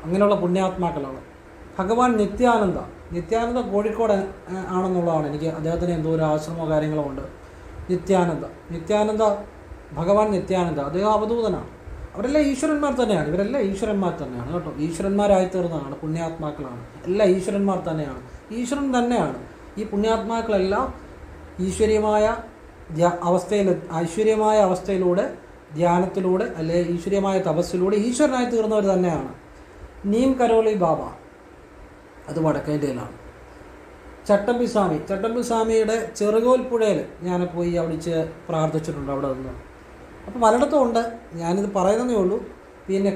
അങ്ങനെയുള്ള പുണ്യാത്മാക്കളാണ്. ഭഗവാൻ നിത്യാനന്ദ കോഴിക്കോട് ആണെന്നുള്ളതാണ് എനിക്ക്, അദ്ദേഹത്തിന് എന്തോ ഒരു ആശ്രമമോ കാര്യങ്ങളോ ഉണ്ട്. നിത്യാനന്ദ ഭഗവാൻ നിത്യാനന്ദ, അദ്ദേഹം അവധൂതനാണ്. അവരെല്ലാം ഈശ്വരന്മാർ തന്നെയാണ്, ഇവരെല്ലാം ഈശ്വരന്മാർ തന്നെയാണ് കേട്ടോ. ഈശ്വരന്മാരായി തീർന്നതാണ്, പുണ്യാത്മാക്കളാണ്, എല്ലാം ഈശ്വരന്മാർ തന്നെയാണ്, ഈശ്വരൻ തന്നെയാണ്. ഈ പുണ്യാത്മാക്കളെല്ലാം ഈശ്വരീയമായ അവസ്ഥയിലൂടെ ധ്യാനത്തിലൂടെ അല്ലെ ഈശ്വരീയമായ തപസ്സിലൂടെ ഈശ്വരനായി തീർന്നവർ തന്നെയാണ്. നീം കരോളി ബാബ, അത് വടക്കേ ഇന്ത്യയിലാണ്. ചട്ടമ്പി സ്വാമിയുടെ ചെറുകോൽപ്പുഴയിൽ ഞാൻ പോയി അവിടെ പ്രാർത്ഥിച്ചിട്ടുണ്ട് അവിടെ നിന്ന്. അപ്പോൾ പലയിടത്തും ഉണ്ട്, ഞാനിത് പറയുന്നതേ ഉള്ളൂ. പിന്നെ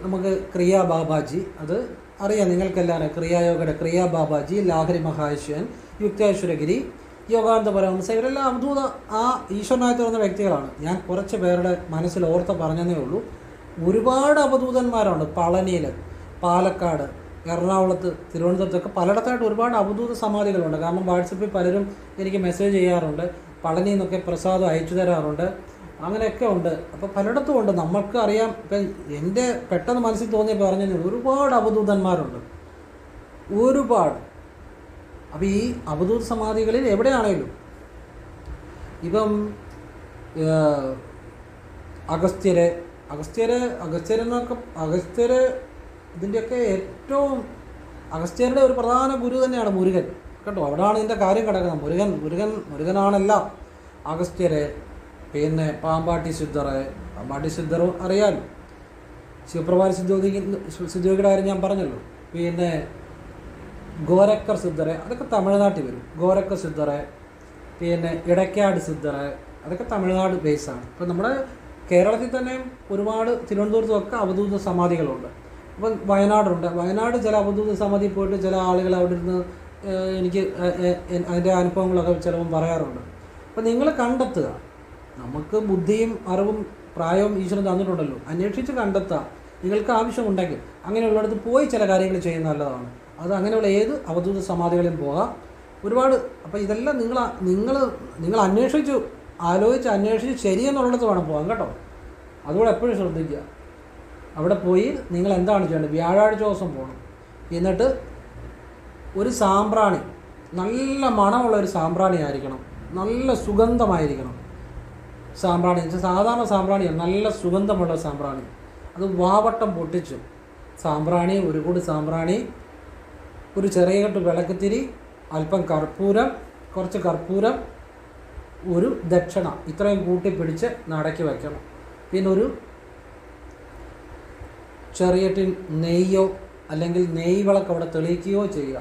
നമുക്ക് ക്രിയാ ബാബാജി, അത് അറിയാം നിങ്ങൾക്കെല്ലാവരും, ക്രിയായോഗയുടെ ക്രിയാ ബാബാജി, ലാഹരി മഹാശ്വൻ, യുക്തേശ്വരഗിരി, യോഗാനന്ദ പരമഹംസ, ഇവരെല്ലാം അവധൂത ആ ഈശ്വരനായി തീർന്ന വ്യക്തികളാണ്. ഞാൻ കുറച്ച് പേരുടെ മനസ്സിൽ പറഞ്ഞതേ ഉള്ളൂ. ഒരുപാട് അവധൂതന്മാരുണ്ട്. പളനിയിൽ, പാലക്കാട്, എറണാകുളത്ത്, തിരുവനന്തപുരത്തൊക്കെ പലയിടത്തായിട്ട് ഒരുപാട് അവധൂത സമാധികളുണ്ട്. കാരണം വാട്സപ്പിൽ പലരും എനിക്ക് മെസ്സേജ് ചെയ്യാറുണ്ട്, പളനിയിൽ നിന്നൊക്കെ പ്രസാദം അയച്ചു തരാറുണ്ട്, അങ്ങനെയൊക്കെ ഉണ്ട്. അപ്പോൾ പലയിടത്തും ഉണ്ട്, നമ്മൾക്ക് അറിയാം. ഇപ്പം എൻ്റെ പെട്ടെന്ന് മനസ്സിൽ തോന്നിയപ്പോൾ പറഞ്ഞു, ഒരുപാട് അവധൂതന്മാരുണ്ട്, ഒരുപാട്. അപ്പോൾ ഈ അവധൂത സമാധികളിൽ എവിടെയാണേലും ഇപ്പം അഗസ്ത്യര് ഇതിൻ്റെയൊക്കെ ഏറ്റവും അഗസ്ത്യരുടെ ഒരു പ്രധാന ഗുരു തന്നെയാണ് മുരുകൻ കേട്ടോ. അവിടെയാണ് ഇതിൻ്റെ കാര്യം കിടക്കുന്നത്. മുരുകനാണെല്ലാം. അഗസ്ത്യര്, പിന്നെ പാമ്പാട്ടി സിദ്ധറും അറിയാമല്ലോ. ശിവപ്രഭാകർ സിദ്ധയോഗിയുടെ കാര്യം ഞാൻ പറഞ്ഞല്ലോ. പിന്നെ ഗോരക്കർ സിദ്ധറെ, അതൊക്കെ തമിഴ്നാട്ടിൽ വരും. ഗോരക്കർ സിദ്ധറെ, പിന്നെ ഇടയ്ക്കാട് സിദ്ധറെ, അതൊക്കെ തമിഴ്നാട് ബേസാണ്. ഇപ്പം നമ്മുടെ കേരളത്തിൽ തന്നെ ഒരുപാട്, തിരുവനന്തപുരത്തുമൊക്കെ അവധൂത സമാധികളുണ്ട്. അപ്പം വയനാട് ചില അവധൂത സമാധി പോയിട്ട് ചില ആളുകൾ അവിടെ ഇരുന്ന് എനിക്ക് അതിൻ്റെ അനുഭവങ്ങളൊക്കെ ചിലപ്പം പറയാറുണ്ട്. അപ്പം നിങ്ങൾ കണ്ടെത്തുക, നമുക്ക് ബുദ്ധിയും അറിവും പ്രായവും ഈശ്വരൻ തന്നിട്ടുണ്ടല്ലോ, അന്വേഷിച്ച് കണ്ടെത്തുക. നിങ്ങൾക്ക് ആവശ്യമുണ്ടെങ്കിൽ അങ്ങനെയുള്ളിടത്ത് പോയി ചില കാര്യങ്ങൾ ചെയ്യുന്ന നല്ലതാണ്. അത് അങ്ങനെയുള്ള ഏത് അവധൂത സമാധികളിലും പോകാം, ഒരുപാട്. അപ്പോൾ ഇതെല്ലാം നിങ്ങൾ അന്വേഷിച്ച് ശരിയെന്നുള്ളിടത്ത് വേണം പോകാൻ കേട്ടോ. അതുകൂടെ എപ്പോഴും ശ്രദ്ധിക്കുക. അവിടെ പോയി നിങ്ങൾ എന്താണ് ചെയ്യേണ്ടത്, വ്യാഴാഴ്ച ദിവസം പോകണം. എന്നിട്ട് ഒരു സാമ്പ്രാണി, നല്ല മണമുള്ള ഒരു സാമ്പ്രാണി ആയിരിക്കണം, നല്ല സുഗന്ധമായിരിക്കണം. സാമ്പ്രാണി സാധാരണ സാമ്പ്രാണിയാണ്, നല്ല സുഗന്ധമുള്ള സാമ്പ്രാണി. അത് വാവട്ടം പൊട്ടിച്ച് സാമ്പ്രാണി, ഒരു കൂടി സാമ്പ്രാണി, ഒരു ചെറിയ കെട്ട് വിളക്കുത്തിരി, അല്പം കർപ്പൂരം, കുറച്ച് കർപ്പൂരം, ഒരു ദക്ഷിണ, ഇത്രയും കൂട്ടിപ്പിടിച്ച് നടക്കി വയ്ക്കണം. പിന്നെ ഒരു ചെറിയ ടിൻ നെയ്യോ അല്ലെങ്കിൽ നെയ്യ് വിളക്ക് അവിടെ തെളിയിക്കുകയോ ചെയ്യുക.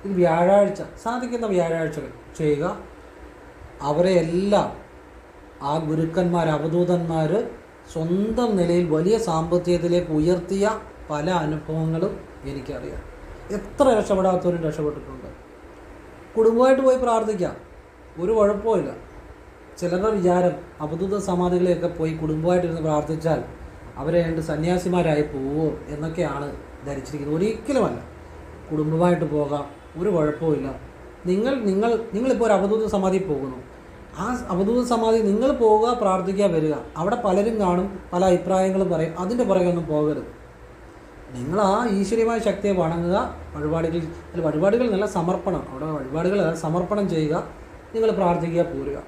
ഇത് വ്യാഴാഴ്ച, സാധിക്കുന്ന വ്യാഴാഴ്ചകൾ ചെയ്യുക. അവരെ എല്ലാം ആ ഗുരുക്കന്മാർ, അവധൂതന്മാർ സ്വന്തം നിലയിൽ വലിയ സാമ്പത്തികത്തിലേക്ക് ഉയർത്തിയ പല അനുഭവങ്ങളും എനിക്കറിയാം. എത്ര രക്ഷപ്പെടാത്തവരും രക്ഷപ്പെട്ടിട്ടുണ്ട്. കുടുംബമായിട്ട് പോയി പ്രാർത്ഥിക്കാം, ഒരു കുഴപ്പമില്ല. ചിലരുടെ വിചാരം അവധൂത സമാധികളെയൊക്കെ പോയി കുടുംബമായിട്ടിരുന്ന് പ്രാർത്ഥിച്ചാൽ അവരെ രണ്ട് സന്യാസിമാരായി പോവോ എന്നൊക്കെയാണ് ധരിച്ചിരിക്കുന്നത്. ഒരിക്കലുമല്ല. കുടുംബമായിട്ട് പോകാം, ഒരു കുഴപ്പമില്ല. നിങ്ങളിപ്പോൾ ഒരു അവധൂത സമാധി പോകുന്നു, ആ അവധൂത സമാധി നിങ്ങൾ പോവുക, പ്രാർത്ഥിക്കുക, വരിക. അവിടെ പലരും കാണും, പല അഭിപ്രായങ്ങളും പറയും. അതിൻ്റെ പുറകെ ഒന്നും പോകരുത്. നിങ്ങൾ ആ ഈശ്വരീയമായ ശക്തിയെ വണങ്ങുക. വഴിപാടുകൾ നല്ല സമർപ്പണം, അവിടെ വഴിപാടുകൾ സമർപ്പണം ചെയ്യുക, നിങ്ങൾ പ്രാർത്ഥിക്കുക, പോരുക.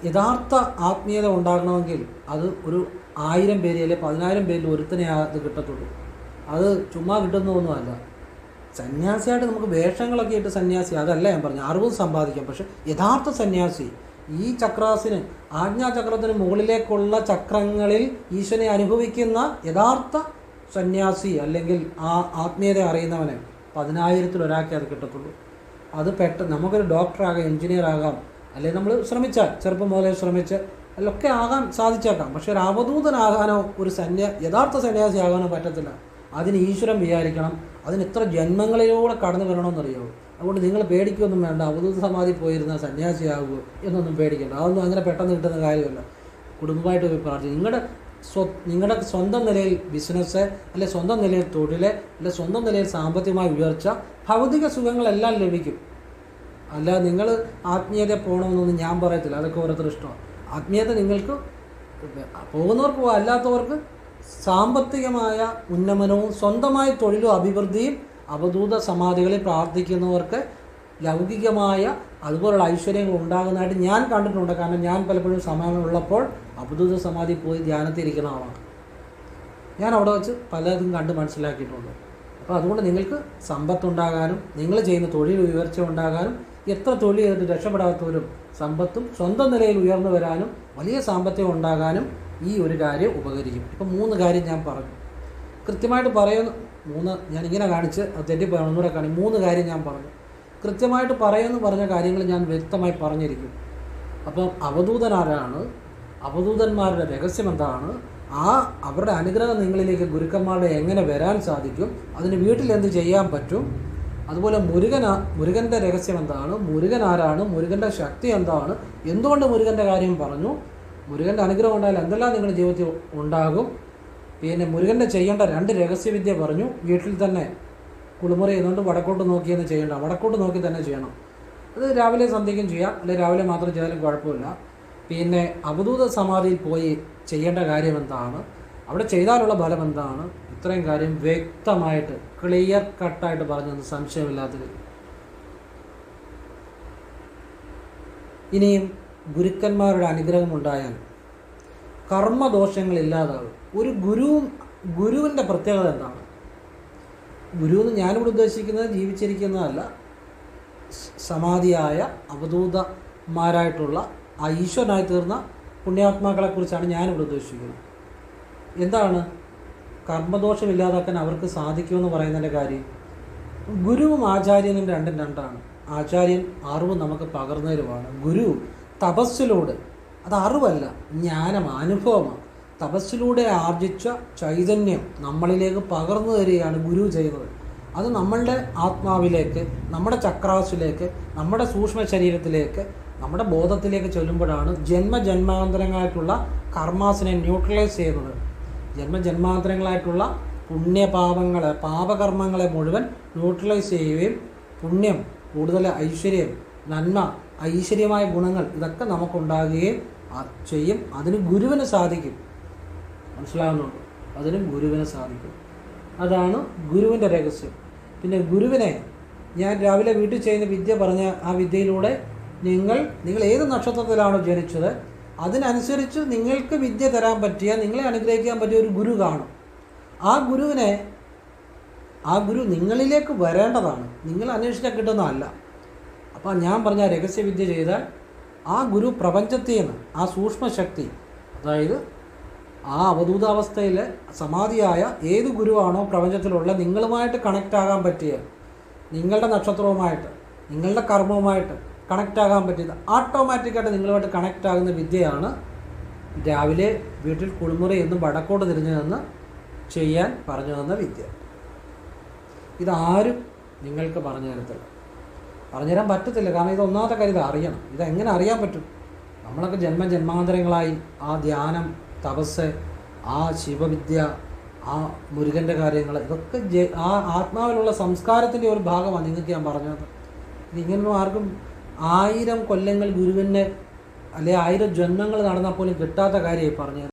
യഥാർത്ഥ ആത്മീയത ഉണ്ടാകണമെങ്കിൽ അത് ഒരു 1000 പേര് അല്ലെങ്കിൽ 10,000 പേരിൽ ഒരുത്തനെ അത് കിട്ടത്തുള്ളൂ. അത് ചുമ്മാ കിട്ടുന്നതൊന്നുമല്ല. സന്യാസിയായിട്ട് നമുക്ക് വേഷങ്ങളൊക്കെ ഇട്ട് സന്യാസി, അതല്ല ഞാൻ പറഞ്ഞു, അറിവ് സമ്പാദിക്കാം. പക്ഷെ യഥാർത്ഥ സന്യാസി, ഈ ചക്രാസിന് ആജ്ഞാചക്രത്തിന് മുകളിലേക്കുള്ള ചക്രങ്ങളിൽ ഈശ്വരനെ അനുഭവിക്കുന്ന യഥാർത്ഥ സന്യാസി അല്ലെങ്കിൽ ആ ആത്മീയത അറിയുന്നവനെ 10,000 ഒരാൾക്കേ അത് കിട്ടത്തുള്ളൂ. അത് പെട്ടെന്ന് നമുക്കൊരു ഡോക്ടറാകാം, എഞ്ചിനീയർ ആകാം, അല്ലെങ്കിൽ നമ്മൾ ശ്രമിച്ചാൽ ചെറുപ്പം മുതലേ ശ്രമിച്ച് അതിലൊക്കെ ആകാൻ സാധിച്ചേക്കാം. പക്ഷെ ഒരു അവധൂതനാകാനോ ഒരു യഥാർത്ഥ സന്യാസി ആകാനോ പറ്റത്തില്ല. അതിന് ഈശ്വരൻ വിചാരിക്കണം, അതിന് എത്ര ജന്മങ്ങളിലൂടെ കടന്നു വരണമെന്നറിയാവൂ. അതുകൊണ്ട് നിങ്ങൾ പേടിക്കൊന്നും വേണ്ട, അവധൂത സമാധി പോയിരുന്ന സന്യാസിയാകുമോ എന്നൊന്നും പേടിക്കേണ്ട. അതൊന്നും അങ്ങനെ പെട്ടെന്ന് കിട്ടുന്ന കാര്യമല്ല. കുടുംബമായിട്ട് പോയി പ്രാർത്ഥിക്കും. നിങ്ങളുടെ സ്വന്തം നിലയിൽ ബിസിനസ്, അല്ലെ സ്വന്തം നിലയിൽ തൊഴിൽ, അല്ലെ സ്വന്തം നിലയിൽ സാമ്പത്തികമായ ഉയർച്ച, ഭൗതിക സുഖങ്ങളെല്ലാം ലഭിക്കും. അല്ല നിങ്ങൾ ആത്മീയത പോകണമെന്നൊന്നും ഞാൻ പറയത്തില്ല, അതൊക്കെ ഓരോരുത്തർ ഇഷ്ടമാണ്. ആത്മീയത നിങ്ങൾക്ക് പോകുന്നവർക്ക് പോകാം, അല്ലാത്തവർക്ക് സാമ്പത്തികമായ ഉന്നമനവും സ്വന്തമായ തൊഴിലും അഭിവൃദ്ധിയും അവധൂത സമാധികളിൽ പ്രാർത്ഥിക്കുന്നവർക്ക് ലൗകികമായ അതുപോലുള്ള ഐശ്വര്യങ്ങൾ ഉണ്ടാകുന്നതായിട്ട് ഞാൻ കണ്ടിട്ടുണ്ട്. കാരണം ഞാൻ പലപ്പോഴും സമയമുള്ളപ്പോൾ അവധൂത സമാധി പോയി ധ്യാനത്തിരിക്കുന്ന ആളാണ്. ഞാൻ അവിടെ വെച്ച് പലതും കണ്ട് മനസ്സിലാക്കിയിട്ടുണ്ട്. അപ്പോൾ അതുകൊണ്ട് നിങ്ങൾക്ക് സമ്പത്തുണ്ടാകാനും നിങ്ങൾ ചെയ്യുന്ന തൊഴിൽ ഉയർച്ച ഉണ്ടാകാനും, എത്ര തൊഴിൽ ചെയ്തിട്ട് രക്ഷപ്പെടാത്തവരും സമ്പത്തും സ്വന്തം നിലയിൽ ഉയർന്നു വരാനും വലിയ സാമ്പത്തികം ഉണ്ടാകാനും ഈ ഒരു കാര്യം ഉപകരിക്കും. ഇപ്പം 3 കാര്യം ഞാൻ പറഞ്ഞു. കൃത്യമായിട്ട് പറയുന്നു 3, ഞാൻ ഇങ്ങനെ കാണിച്ച് അത് തെറ്റിപ്പോയാൽ ഒന്നുകൂടെ കാണിക്കും. 3 കാര്യം ഞാൻ പറഞ്ഞു. കൃത്യമായിട്ട് പറയുമെന്ന് പറഞ്ഞ കാര്യങ്ങൾ ഞാൻ വ്യക്തമായി പറഞ്ഞിരിക്കും. അപ്പം അവധൂതനാരാണ്, അവധൂതന്മാരുടെ രഹസ്യം എന്താണ്, അവരുടെ അനുഗ്രഹം നിങ്ങളിലേക്ക് ഗുരുക്കന്മാരുടെ എങ്ങനെ വരാൻ സാധിക്കും, അതിന് വീട്ടിൽ എന്ത് ചെയ്യാൻ പറ്റും, അതുപോലെ മുരുകൻ്റെ രഹസ്യം എന്താണ്, മുരുകൻ ആരാണ്, മുരുകൻ്റെ ശക്തി എന്താണ്, എന്തുകൊണ്ട് മുരുകൻ്റെ കാര്യം പറഞ്ഞു, മുരുകൻ്റെ അനുഗ്രഹം ഉണ്ടായാൽ എന്തെല്ലാം നിങ്ങളുടെ ജീവിതത്തിൽ ഉണ്ടാകും, പിന്നെ മുരുകൻ്റെ ചെയ്യേണ്ട 2 രഹസ്യവിദ്യ പറഞ്ഞു. വീട്ടിൽ തന്നെ കുളിമുറി ചെയ്യുന്നുണ്ട് വടക്കോട്ട് നോക്കിയെന്ന് ചെയ്യേണ്ട, വടക്കോട്ട് നോക്കി തന്നെ ചെയ്യണം. അത് രാവിലെ സന്ധ്യയ്ക്കും ചെയ്യാം, അല്ലെങ്കിൽ രാവിലെ മാത്രം ചെയ്താലും കുഴപ്പമില്ല. പിന്നെ അവധൂത സമാധിയിൽ പോയി ചെയ്യേണ്ട കാര്യം എന്താണ്, അവിടെ ചെയ്താലുള്ള ഫലം എന്താണ്, ഇത്രയും കാര്യം വ്യക്തമായിട്ട് ക്ലിയർ കട്ടായിട്ട് പറഞ്ഞത് സംശയമില്ലാത്തത്. ഇനിയും ഗുരുക്കന്മാരുടെ അനുഗ്രഹം ഉണ്ടായാൽ കർമ്മദോഷങ്ങളില്ലാതാകും. ഒരു ഗുരുവിൻ്റെ പ്രത്യേകത എന്താണ്? ഗുരു എന്ന് ഞാനിവിടെ ഉദ്ദേശിക്കുന്നത് ജീവിച്ചിരിക്കുന്നതല്ല, സമാധിയായ അവധൂതന്മാരായിട്ടുള്ള ആ ഈശ്വരനായി തീർന്ന പുണ്യാത്മാക്കളെക്കുറിച്ചാണ് ഞാനിവിടെ ഉദ്ദേശിക്കുന്നത്. എന്താണ് കർമ്മദോഷം ഇല്ലാതാക്കാൻ അവർക്ക് സാധിക്കുമെന്ന് പറയുന്നതിൻ്റെ കാര്യം? ഗുരുവും ആചാര്യനും രണ്ടും രണ്ടാണ്. ആചാര്യൻ അറിവ് നമുക്ക് പകർന്നവരുമാണ്. ഗുരു തപസ്സിലൂടെ, അത് അറിവല്ല, ജ്ഞാനം, അനുഭവമാണ്. തപസ്സിലൂടെ ആർജിച്ച ചൈതന്യം നമ്മളിലേക്ക് പകർന്നു തരികയാണ് ഗുരു ചെയ്യുന്നത്. അത് നമ്മളുടെ ആത്മാവിലേക്ക്, നമ്മുടെ ചക്രാസിലേക്ക്, നമ്മുടെ സൂക്ഷ്മ ശരീരത്തിലേക്ക്, നമ്മുടെ ബോധത്തിലേക്ക് ചൊല്ലുമ്പോഴാണ് ജന്മജന്മാന്തരങ്ങളായിട്ടുള്ള കർമാസിനെ ന്യൂട്രലൈസ് ചെയ്യുന്നത്. ജന്മജന്മാന്തരങ്ങളായിട്ടുള്ള പുണ്യപാപങ്ങളെ, പാപകർമ്മങ്ങളെ മുഴുവൻ ന്യൂട്രലൈസ് ചെയ്യുകയും പുണ്യം, കൂടുതൽ ഐശ്വര്യം, നന്മ, ഐശ്വര്യമായ ഗുണങ്ങൾ ഇതൊക്കെ നമുക്കുണ്ടാകുകയും ചെയ്യും. അതിന് ഗുരുവിന് സാധിക്കും. മനസ്സിലാകുന്നുണ്ടോ? അതിന് ഗുരുവിന് സാധിക്കും. അതാണ് ഗുരുവിൻ്റെ രഹസ്യം. പിന്നെ ഗുരുവിനെ ഞാൻ രാവിലെ വീട്ടിൽ ചെയ്യുന്ന വിദ്യ പറഞ്ഞ ആ വിദ്യയിലൂടെ നിങ്ങൾ ഏത് നക്ഷത്രത്തിലാണോ ജനിച്ചത് അതിനനുസരിച്ച് നിങ്ങൾക്ക് വിദ്യ തരാൻ പറ്റിയ, നിങ്ങളെ അനുഗ്രഹിക്കാൻ പറ്റിയ ഒരു ഗുരു കാണും. ആ ഗുരു നിങ്ങളിലേക്ക് വരേണ്ടതാണ്, നിങ്ങൾ അന്വേഷിച്ചാൽ കിട്ടുന്നതല്ല. അപ്പോൾ ഞാൻ പറഞ്ഞ രഹസ്യവിദ്യ ചെയ്താൽ ആ ഗുരു പ്രപഞ്ചത്തിൽ നിന്ന്, ആ സൂക്ഷ്മശക്തി, അതായത് ആ അവധൂതാവസ്ഥയിൽ സമാധിയായ ഏത് ഗുരുവാണോ പ്രപഞ്ചത്തിലുള്ള നിങ്ങളുമായിട്ട് കണക്റ്റ് ആകാൻ പറ്റിയ, നിങ്ങളുടെ നക്ഷത്രവുമായിട്ട്, നിങ്ങളുടെ കർമ്മവുമായിട്ട് കണക്റ്റ് ആകാൻ പറ്റിയത് ഓട്ടോമാറ്റിക്കായിട്ട് നിങ്ങളുമായിട്ട് കണക്റ്റ് ആകുന്ന വിദ്യയാണ് രാവിലെ വീട്ടിൽ കുളിമുറി എന്ന് വടക്കോട്ട് തിരിഞ്ഞു നിന്ന് ചെയ്യാൻ പറഞ്ഞു തന്ന വിദ്യ. ഇതാരും നിങ്ങൾക്ക് പറഞ്ഞു തരാൻ പറ്റത്തില്ല. കാരണം ഇത് ഒന്നാമത്തെ കാര്യം, ഇത് അറിയണം. ഇതെങ്ങനെ അറിയാൻ പറ്റും? നമ്മളൊക്കെ ജന്മജന്മാന്തരങ്ങളായി ആ ധ്യാനം, തപസ്, ആ ശിവവിദ്യ, ആ മുരുകൻ്റെ കാര്യങ്ങൾ, ഇതൊക്കെ ആ ആത്മാവിലുള്ള സംസ്കാരത്തിൻ്റെ ഒരു ഭാഗമാണ് നിങ്ങൾക്ക് ഞാൻ പറഞ്ഞത്. ഇതിങ്ങനൊന്നും ആർക്കും 1000 കൊല്ലങ്ങൾ ഗുരുവിനെ, അല്ലെ 1000 ജന്മങ്ങൾ നടന്നാൽ പോലും കിട്ടാത്ത കാര്യമായി പറഞ്ഞത്.